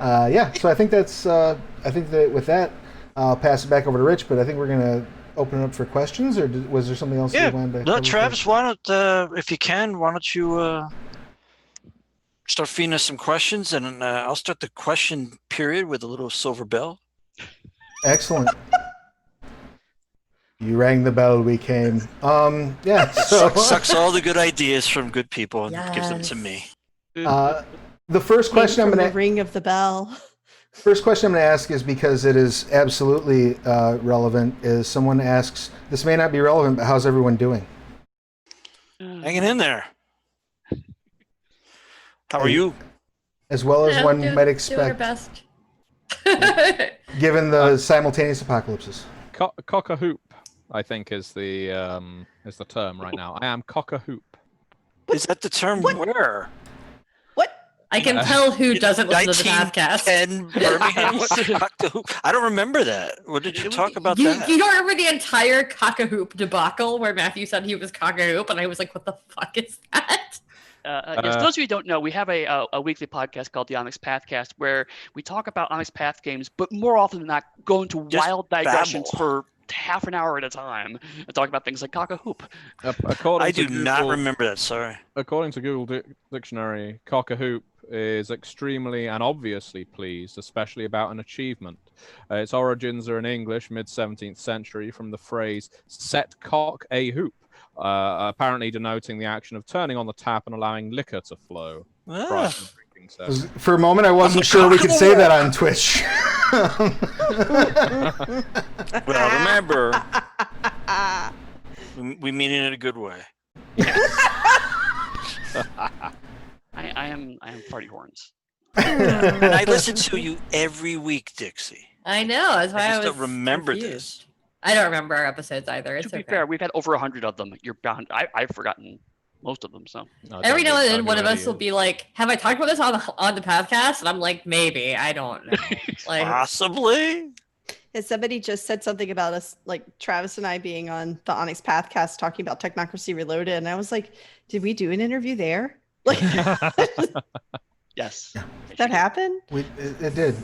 Yeah, so I think that with that, I'll pass it back over to Rich, but I think we're going to open it up for questions, or was there something else you wanted to cover? Travis, why don't, if you can, why don't you start feeding us some questions, and I'll start the question period with a little silver bell. Excellent. You rang the bell, we came. Yeah. So sucks all the good ideas from good people and gives them to me. The first question I'm going to ring of the bell. First question I'm going to ask is because it is absolutely relevant. Is someone asks, this may not be relevant, but how's everyone doing? Hanging in there. How are you? As well as one might expect. Doing our best. Given the simultaneous apocalypses. Cock-a-hoop, I think, is the term right now. I am cock-a-hoop. Is that the term? Where? I can tell who doesn't listen to the podcast. I don't remember that. What did you talk about that? You don't remember the entire cock-a-hoop debacle where Matthew said he was cock-a-hoop, and I was like, what the fuck is that? Yes, for those of you who don't know, we have a weekly podcast called the Onyx Pathcast where we talk about Onyx Path games, but more often than not, go into wild digressions for half an hour at a time and talk about things like cock-a-hoop. I do not remember that, sorry. According to Google Dictionary, cock-a-hoop is extremely and obviously pleased, especially about an achievement. Its origins are in English, mid-17th century, from the phrase set cock a hoop, apparently denoting the action of turning on the tap and allowing liquor to flow. For a moment, I wasn't sure we could say that on Twitch. Well, remember, we mean it in a good way. I am farty horns. And I listen to you every week, Dixie. I know. That's why I don't remember confused. this. I don't remember our episodes either. It's to be fair, we've had over 100 of them. You're bound. I've forgotten most of them. So every now and then, one of us will be like, "Have I talked about this on the podcast?" And I'm like, "Maybe. I don't know." Like, possibly. Yeah, somebody just said something about us, like Travis and I being on the Onyx Pathcast talking about Technocracy Reloaded, and I was like, "Did we do an interview there?" Like, yes, did that happen? It did.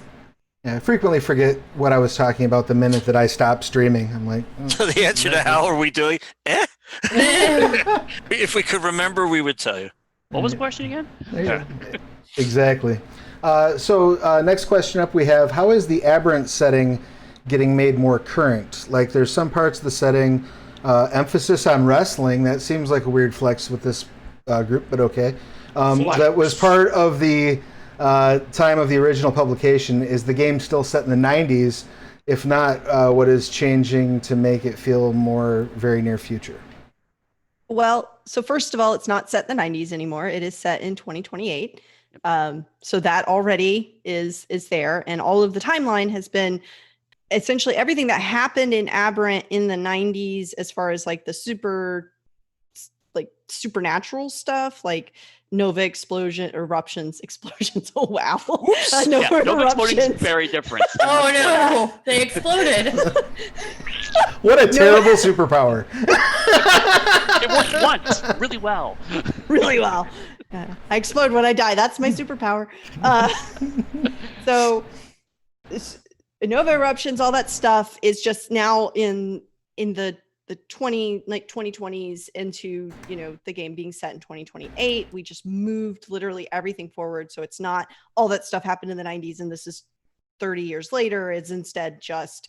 Yeah, I frequently forget what I was talking about the minute that I stopped streaming. I'm like, so the answer to how are we doing? If we could remember, we would tell you. What was the question again? Exactly. So next question up, we have, how is the Aberrant setting getting made more current? Like, there's some parts of the setting, emphasis on wrestling. That seems like a weird flex with this group, but okay. That was part of the time of the original publication. Is the game still set in the 90s? If not, what is changing to make it feel more very near future? Well, so first of all, it's not set in the 90s anymore. It is set in 2028. So that already is there. And all of the timeline has been essentially everything that happened in Aberrant in the 90s, as far as like the supernatural stuff, like Nova eruptions. Oh wow! Nova explosions is very different. Oh no, they exploded. What a terrible superpower. It worked once, really well. Really well. I explode when I die. That's my superpower. So nova eruptions, all that stuff is just now in the 2020s into, you know, the game being set in 2028. We just moved literally everything forward. So it's not all that stuff happened in the 90s and this is 30 years later. It's instead just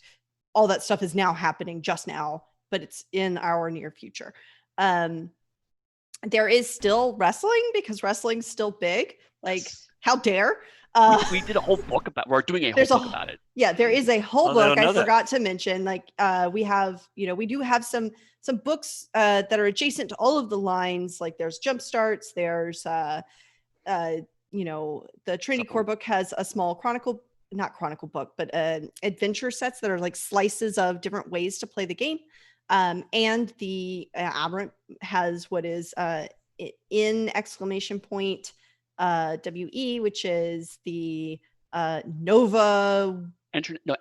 all that stuff is now happening just now, but it's in our near future. There is still wrestling because wrestling's still big. Like, how dare? We did a whole book about. We're doing a whole book about it. Yeah, there is a whole book. I that. forgot to mention. Like, we have, you know, we do have some books that are adjacent to all of the lines. Like, there's Jump Starts. There's, you know, the Trinity core book has a small not chronicle book, but adventure sets that are like slices of different ways to play the game. And the Aberrant has what is in exclamation point WE, which is the Nova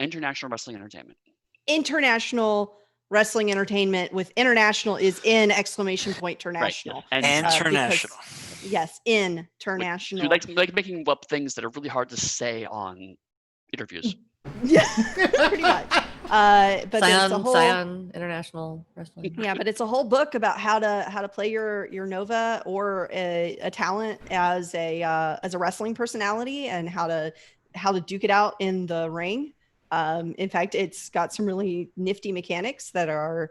International Wrestling Entertainment. International Wrestling Entertainment with international is in exclamation point international. Right. And international. Yes, international. You like making up things that are really hard to say on interviews. Yeah, pretty much. But there's a whole Scion International Wrestling. Yeah, but it's a whole book about how to play your Nova or a talent as a wrestling personality and how to duke it out in the ring. In fact, it's got some really nifty mechanics that are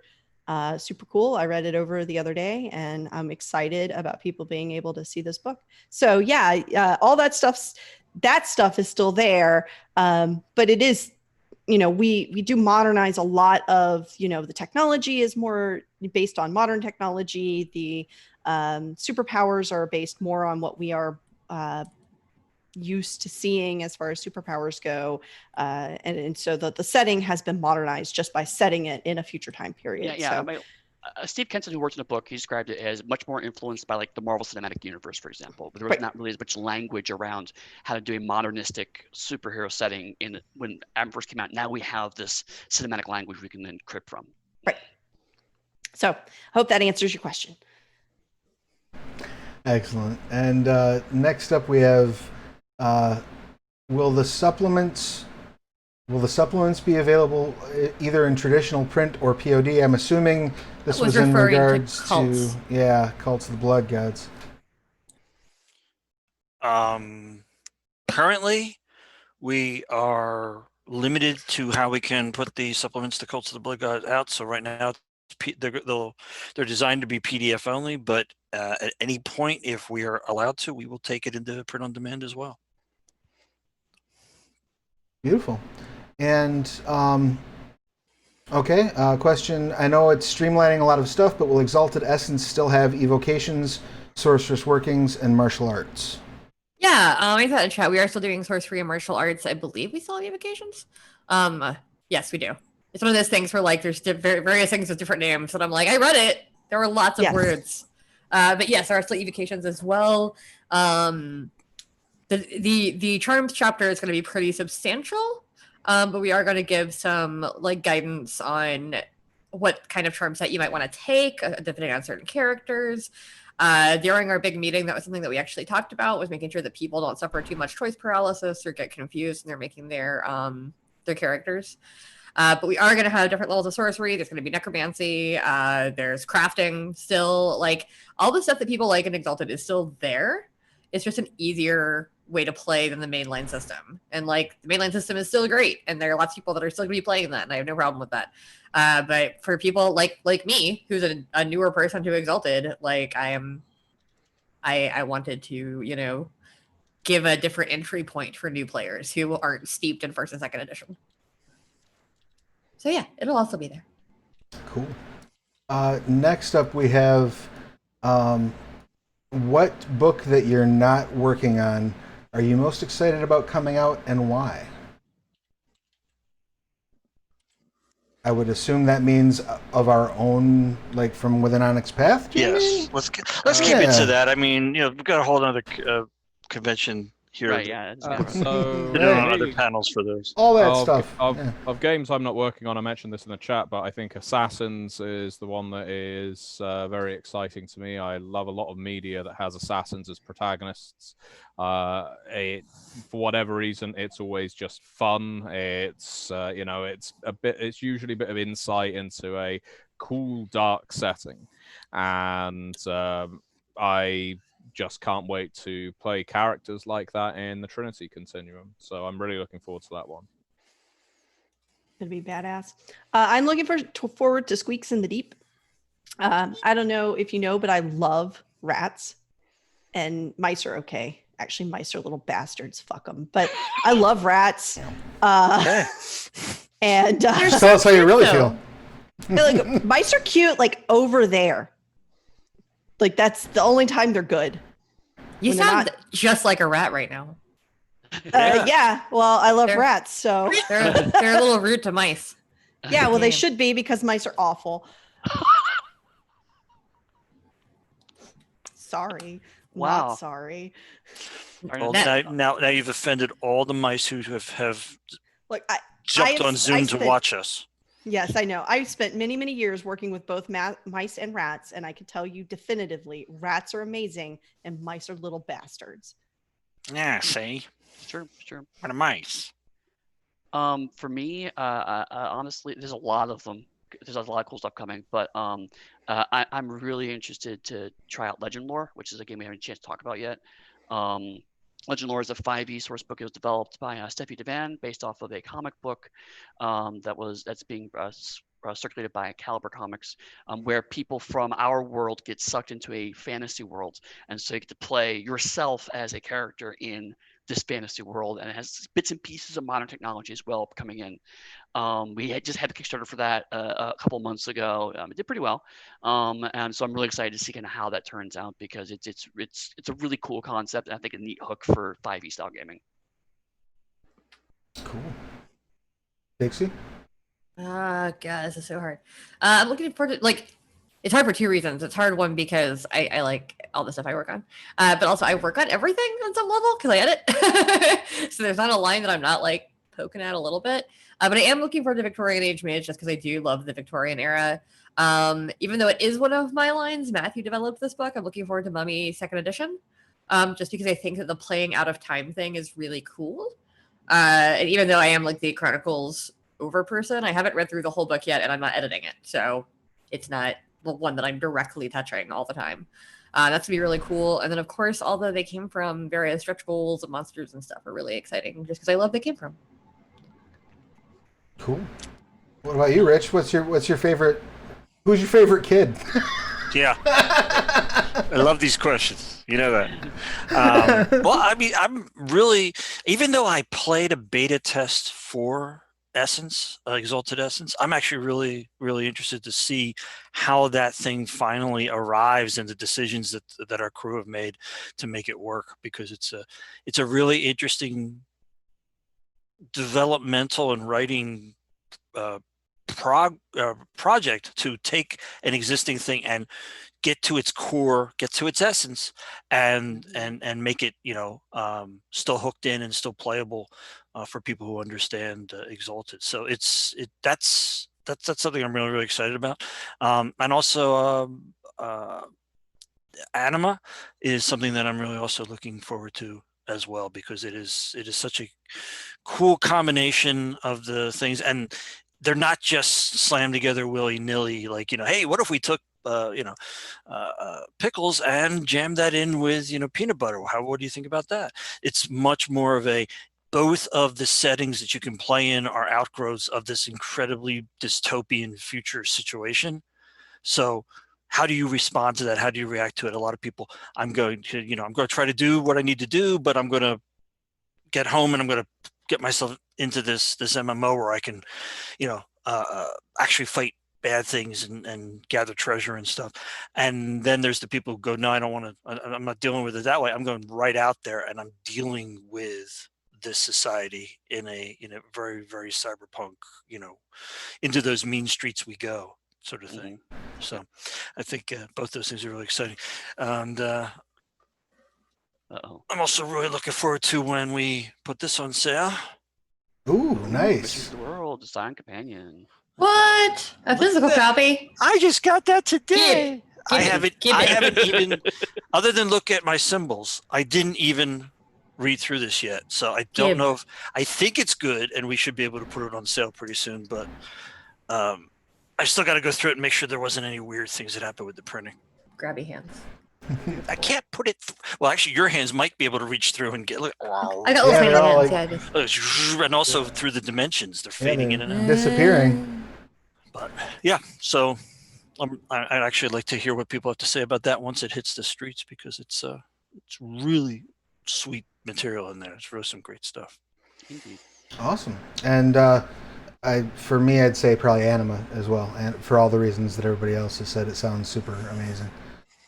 super cool. I read it over the other day, and I'm excited about people being able to see this book. So yeah, all that stuff is still there, but it is. You know, we do modernize a lot of, you know, the technology is more based on modern technology. The superpowers are based more on what we are used to seeing as far as superpowers go. And so the setting has been modernized just by setting it in a future time period. Yeah. So, Steve Kenson, who worked in the book, he described it as much more influenced by like the Marvel Cinematic Universe, for example. But there was not really as much language around how to do a modernistic superhero setting when Adam first came out. Now we have this cinematic language we can then crib from. Right. So hope that answers your question. Excellent. And next up we have, will the supplements be available either in traditional print or POD? I'm assuming this was in regards to Cults of the Blood Gods. Currently, we are limited to how we can put the supplements to Cults of the Blood Gods out. So right now, they're designed to be PDF only, but at any point, if we are allowed to, we will take it into print on demand as well. Beautiful. And question. I know it's streamlining a lot of stuff, but will Exalted Essence still have evocations, sorceress workings, and martial arts? Yeah, I thought in chat we are still doing sorcery and martial arts. I believe we still have evocations. Yes, we do. It's one of those things where like there's various things with different names, and I'm like, I read it. There were lots of words, but yes, there are still evocations as well. The charms chapter is going to be pretty substantial. But we are going to give some like guidance on what kind of charm set you might want to take, depending on certain characters. During our big meeting, that was something that we actually talked about, was making sure that people don't suffer too much choice paralysis or get confused when they're making their characters. But we are going to have different levels of sorcery. There's going to be necromancy. There's crafting still. Like, all the stuff that people like in Exalted is still there. It's just an easier way to play than the mainline system. And like the mainline system is still great, and there are lots of people that are still gonna be playing that, and I have no problem with that. But for people like me, who's a newer person to Exalted, like I wanted to, you know, give a different entry point for new players who aren't steeped in first and second edition. So yeah, it'll also be there. Cool. Next up we have what book that you're not working on are you most excited about coming out, and why? I would assume that means of our own, like from within Onyx Path. Yes, let's keep it to that. I mean, you know, we've got a whole other convention hear Right, the- yeah. It's So They're doing Hey. other panels for those. All that of, stuff. of, Yeah. of games I'm not working on, I mentioned this in the chat, but I think Assassins is the one that is very exciting to me. I love a lot of media that has assassins as protagonists. For whatever reason, it's always just fun. It's it's usually a bit of insight into a cool, dark setting, and I just can't wait to play characters like that in the Trinity Continuum. So I'm really looking forward to that one. Gonna be badass. I'm looking forward to Squeaks in the Deep. I don't know if you know, but I love rats, and mice are okay. Actually, mice are little bastards. Fuck them. But I love rats. Okay. And Just tell us how you really though. feel. like mice are cute, like over there. Like that's the only time they're good. You When they're sound not- just like a rat right now. Yeah. Well, I love They're- rats, so They're a little rude to mice. yeah. Well, they Damn. should be because mice are awful. Sorry. Wow. Not sorry. Well, That- now you've offended all the mice who have Like I jumped have- on Zoom I to spent- watch us. Yes, I know. I've spent many, many years working with both mice and rats, and I can tell you definitively, rats are amazing and mice are little bastards. Yeah, see, Sure. what a mice. For me, honestly, there's a lot of them. There's a lot of cool stuff coming, but I'm really interested to try out Legend Lore, which is a game we haven't had a chance to talk about yet. Legend Lore is a 5e source book. It was developed by Steffi Devan, based off of a comic book that's being circulated by Caliber Comics, where people from our world get sucked into a fantasy world, and so you get to play yourself as a character in this fantasy world, and it has bits and pieces of modern technology as well coming in. We had just had the Kickstarter for that a couple months ago. It did pretty well, and so I'm really excited to see kind of how that turns out, because it's a really cool concept, and I think a neat hook for 5e style gaming. Cool. Dixie? God, this is so hard. I'm looking forward to, like, it's hard for two reasons. It's hard, one, because I like all the stuff I work on, but also I work on everything on some level because I edit. So there's not a line that I'm not like poking at a little bit. But I am looking forward to Victorian Age Mage, just because I do love the Victorian era. Even though it is one of my lines, Matthew developed this book. I'm looking forward to Mummy 2nd edition, just because I think that the playing out of time thing is really cool. And even though I am like the Chronicles over person, I haven't read through the whole book yet, and I'm not editing it, so it's not the one that I'm directly touching all the time. That's gonna be really cool. And then of course, although they came from various stretch goals and monsters and stuff, are really exciting, just because I love they came from. Cool. What about you, Rich? What's your favorite? Who's your favorite kid? Yeah. I love these questions. You know that. Well, I mean, I'm really, even though I played a beta test for Essence, Exalted Essence, I'm actually really, really interested to see how that thing finally arrives and the decisions that our crew have made to make it work, because it's a really interesting developmental and writing project to take an existing thing and get to its core, get to its essence, and make it, still hooked in and still playable for people who understand Exalted. So that's something I'm really, really excited about. And also Anima is something that I'm really also looking forward to as well, because it is such a cool combination of the things, and they're not just slammed together willy-nilly, like, hey, what if we took pickles and jammed that in with peanut butter? What do you think about that? It's much more of a, both of the settings that you can play in are outgrowths of this incredibly dystopian future situation. So how do you respond to that? How do you react to it? A lot of people, I'm going to try to do what I need to do, but I'm going to get home and I'm going to get myself into this MMO where I can, actually fight bad things and gather treasure and stuff. And then there's the people who go, no, I don't want to, I'm not dealing with it that way. I'm going right out there and I'm dealing with this society in a very, very cyberpunk, into those mean streets we go sort of thing. So I think both those things are really exciting. And Uh-oh. I'm also really looking forward to when we put this on sale. Ooh, Mysteries nice. of the World, Design Companion. What? A physical copy? I just got that today. I haven't even, other than look at my symbols, I didn't even read through this yet. So I don't know if, I think it's good and we should be able to put it on sale pretty soon, but I still got to go through it and make sure there wasn't any weird things that happened with the printing. Grabby hands. I can't put it. Well, actually, your hands might be able to reach through and get. Like, I got little tiny hands. Yeah, and also through the dimensions, they're fading in and out. Disappearing. But yeah, so I'd actually like to hear what people have to say about that once it hits the streets, because it's really sweet material in there. It's really some great stuff. Indeed. Awesome. And for me, I'd say probably Anima as well, and for all the reasons that everybody else has said. It sounds super amazing.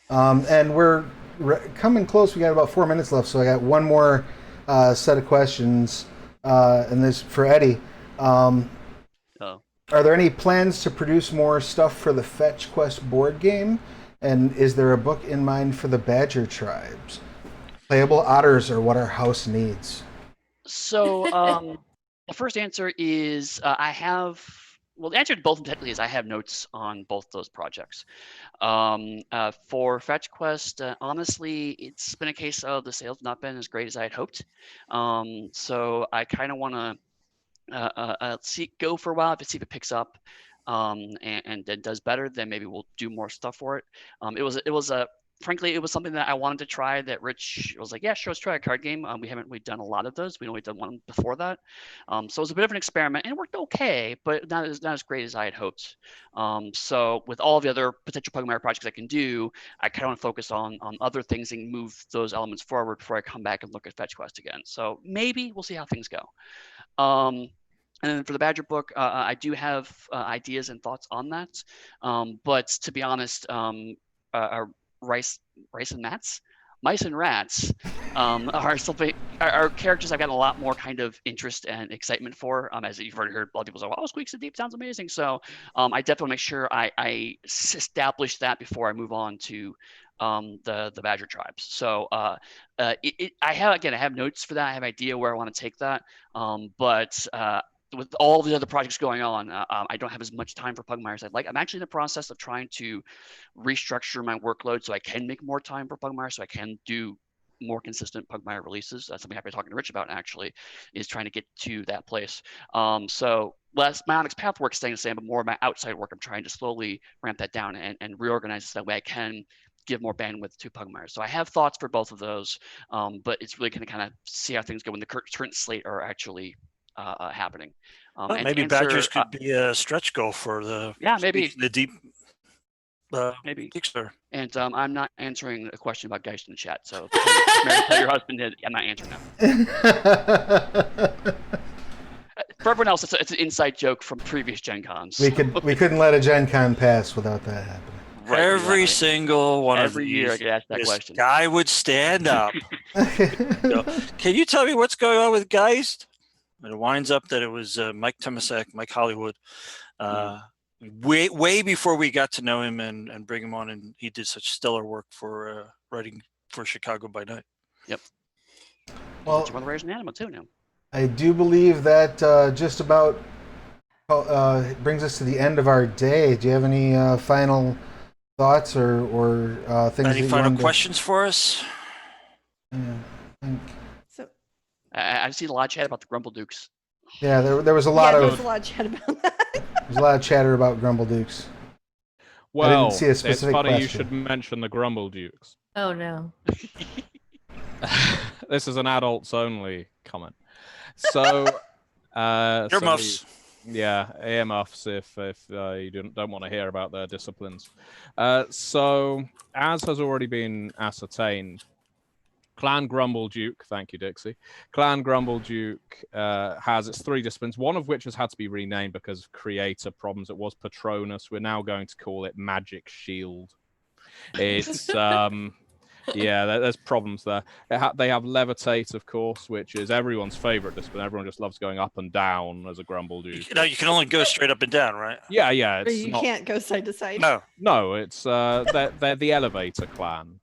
And we're coming close. We got about 4 minutes left, so I got one more set of questions, and this for Eddy. Are there any plans to produce more stuff for the Fetch Quest board game? And is there a book in mind for the Badger tribes? Playable otters are what our house needs. So the first answer is I have. Well, the answer to both of them technically is I have notes on both those projects. For Fetch Quest, honestly, it's been a case of the sales not been as great as I had hoped. So I kind of want to go for a while to see if it picks up, and then does better. Then maybe we'll do more stuff for it. Frankly, it was something that I wanted to try. That Rich was like, "Yeah, sure, let's try a card game." We haven't really done a lot of those. We'd only done one before that, so it was a bit of an experiment, and it worked okay, but not as great as I had hoped. So with all the other potential Pugmire projects I can do, I kind of want to focus on other things and move those elements forward before I come back and look at Fetch Quest again. So maybe we'll see how things go. And then for the Badger book, I do have ideas and thoughts on that, but to be honest, mice and rats are something are characters I've gotten a lot more kind of interest and excitement for. As you've already heard, a lot of people say, "Oh, Squeaks in the Deep sounds amazing." So I definitely make sure I establish that before I move on to the Badger tribes. So I have notes for that. I have an idea where I want to take that, but with all the other projects going on, I don't have as much time for Pugmire as I'd like. I'm actually in the process of trying to restructure my workload so I can make more time for Pugmire, so I can do more consistent Pugmire releases. That's something I've been talking to Rich about, actually, is trying to get to that place. So less my Onyx path work staying the same, but more of my outside work, I'm trying to slowly ramp that down and reorganize so that way I can give more bandwidth to Pugmire. So I have thoughts for both of those, but it's really going to kind of see how things go when the current slate are actually happening. Maybe Badgers could be a stretch goal for the the deep. Maybe. Kickstarter. And I'm not answering a question about Geist in the chat. So tell your husband that I'm not answering that. For everyone else, it's an inside joke from previous Gen Cons. We couldn't let a Gen Con pass without that happening. Right, every single one every year I get asked that question. Guy would stand up. Can you tell me what's going on with Geist? And it winds up that it was Mike Tomasek, Mike Hollywood, way before we got to know him and bring him on, and he did such stellar work for writing for Chicago by Night. Yep. Well, one of the writers in Anima too now. I do believe that just about brings us to the end of our day. Do you have any final thoughts or things? Any final questions for us? Yeah, I've seen a lot of chat about the Grumble Dukes. Yeah, there was a lot of chat about that. There's a lot of chatter about Grumble Dukes. Well, I didn't see a specific it's funny question. You should mention the Grumble Dukes. Oh no. This is an adults only comment. So earmuffs. Earmuffs if you don't want to hear about their disciplines. So as has already been ascertained, Clan Grumble Duke, thank you, Dixie. Clan Grumble Duke has its 3 disciplines, one of which has had to be renamed because of creator problems. It was Patronus. We're now going to call it Magic Shield. It's there's problems there. They have Levitate, of course, which is everyone's favorite discipline. Everyone just loves going up and down as a Grumble Duke. You can only go straight up and down, right? Yeah. You can't go side to side. No, it's they're the Elevator Clan.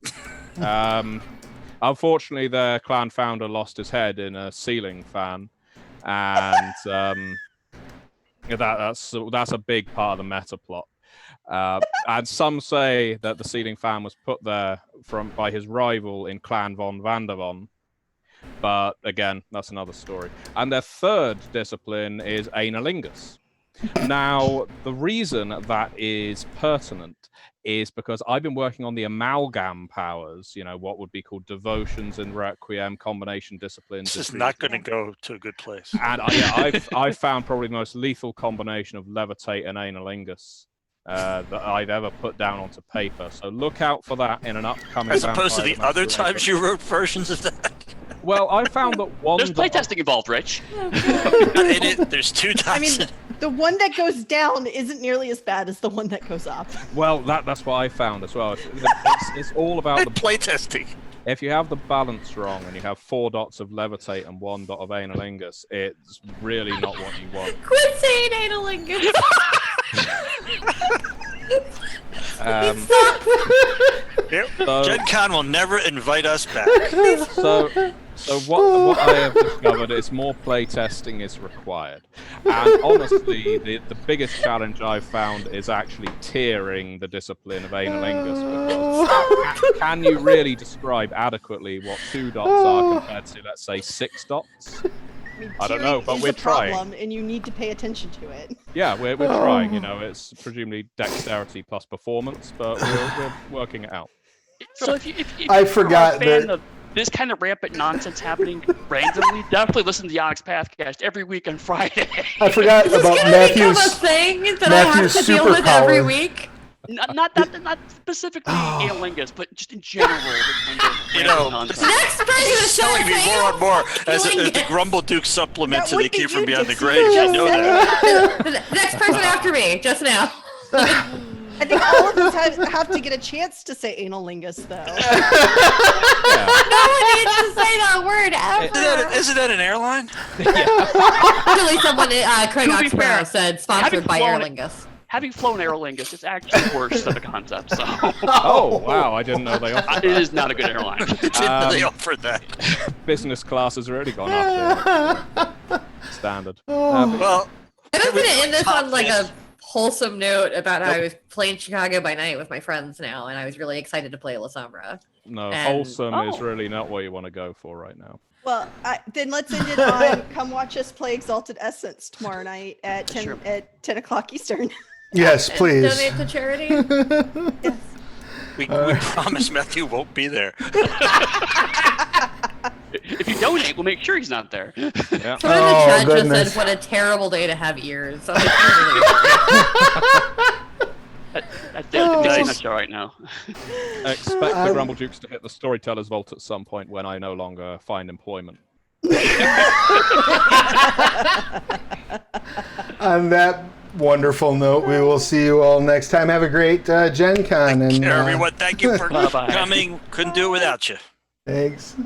Unfortunately, their clan founder lost his head in a ceiling fan, and that's a big part of the meta plot. And some say that the ceiling fan was put there by his rival in Clan von Vandervon. But again, that's another story. And their third discipline is Analingus. Now, the reason that is pertinent is because I've been working on the amalgam powers, what would be called devotions and requiem combination disciplines. This is not going to go to a good place. And I've found probably the most lethal combination of levitate and analingus that I've ever put down onto paper. So look out for that in an upcoming. As opposed to the other times you wrote versions of that. Well, I found that one. There's playtesting involved, Rich. There's 2 times. I mean, the one that goes down isn't nearly as bad as the one that goes up. Well, that's what I found as well. It's all about the playtesting. If you have the balance wrong and you have 4 dots of levitate and 1 dot of analingus, it's really not what you want. Quit saying analingus. GenCon will never invite us back. So what I have discovered is more playtesting is required. And honestly, the biggest challenge I've found is actually tiering the discipline of analingus. Because can you really describe adequately what 2 dots are compared to, let's say, 6 dots? I don't know, but we're trying. And you need to pay attention to it. Yeah, we're trying. It's presumably dexterity plus performance, but we're working it out. So if I forgot you're a fan that. of this kind of rampant nonsense happening randomly, definitely listen to the Onyx Pathcast every week on Friday. I forgot about Become a thing that I have to deal with every week. Not specifically analingus, but just in general. Next person telling me more and more as the Grumble Duke supplement to They Came From Beyond the Grave. You know that. The next person after me, just now. I think all of us have to get a chance to say analingus, though. No one needs to say that word ever. Isn't that an airline? Actually, someone, Craig To be fair, Oxborough said, sponsored by Aer Lingus. Having flown Aer Lingus, it's actually worse than the concept. So. Oh wow! I didn't know they offered. It is not a good airline. They offered that. Business class has already gone up. Standard. Well, I was going to end this on like a wholesome note about how I was playing Chicago by Night with my friends now, and I was really excited to play La Sombra. No, wholesome is really not what you want to go for right now. Well, then let's end it on come watch us play Exalted Essence tomorrow night at 10 o'clock Eastern. Yes, please. Donate to charity. Yes. We promise Matthew won't be there. If you donate, we'll make sure he's not there. Yeah. Someone in the chat just said, what a terrible day to have ears. So That's the nutshell right now. Expect the Grumble Dukes to hit the Storyteller's Vault at some point when I no longer find employment. On that wonderful note, we will see you all next time. Have a great Gen Con. Take care, everyone. Thank you for coming. Couldn't do it without you. Thanks.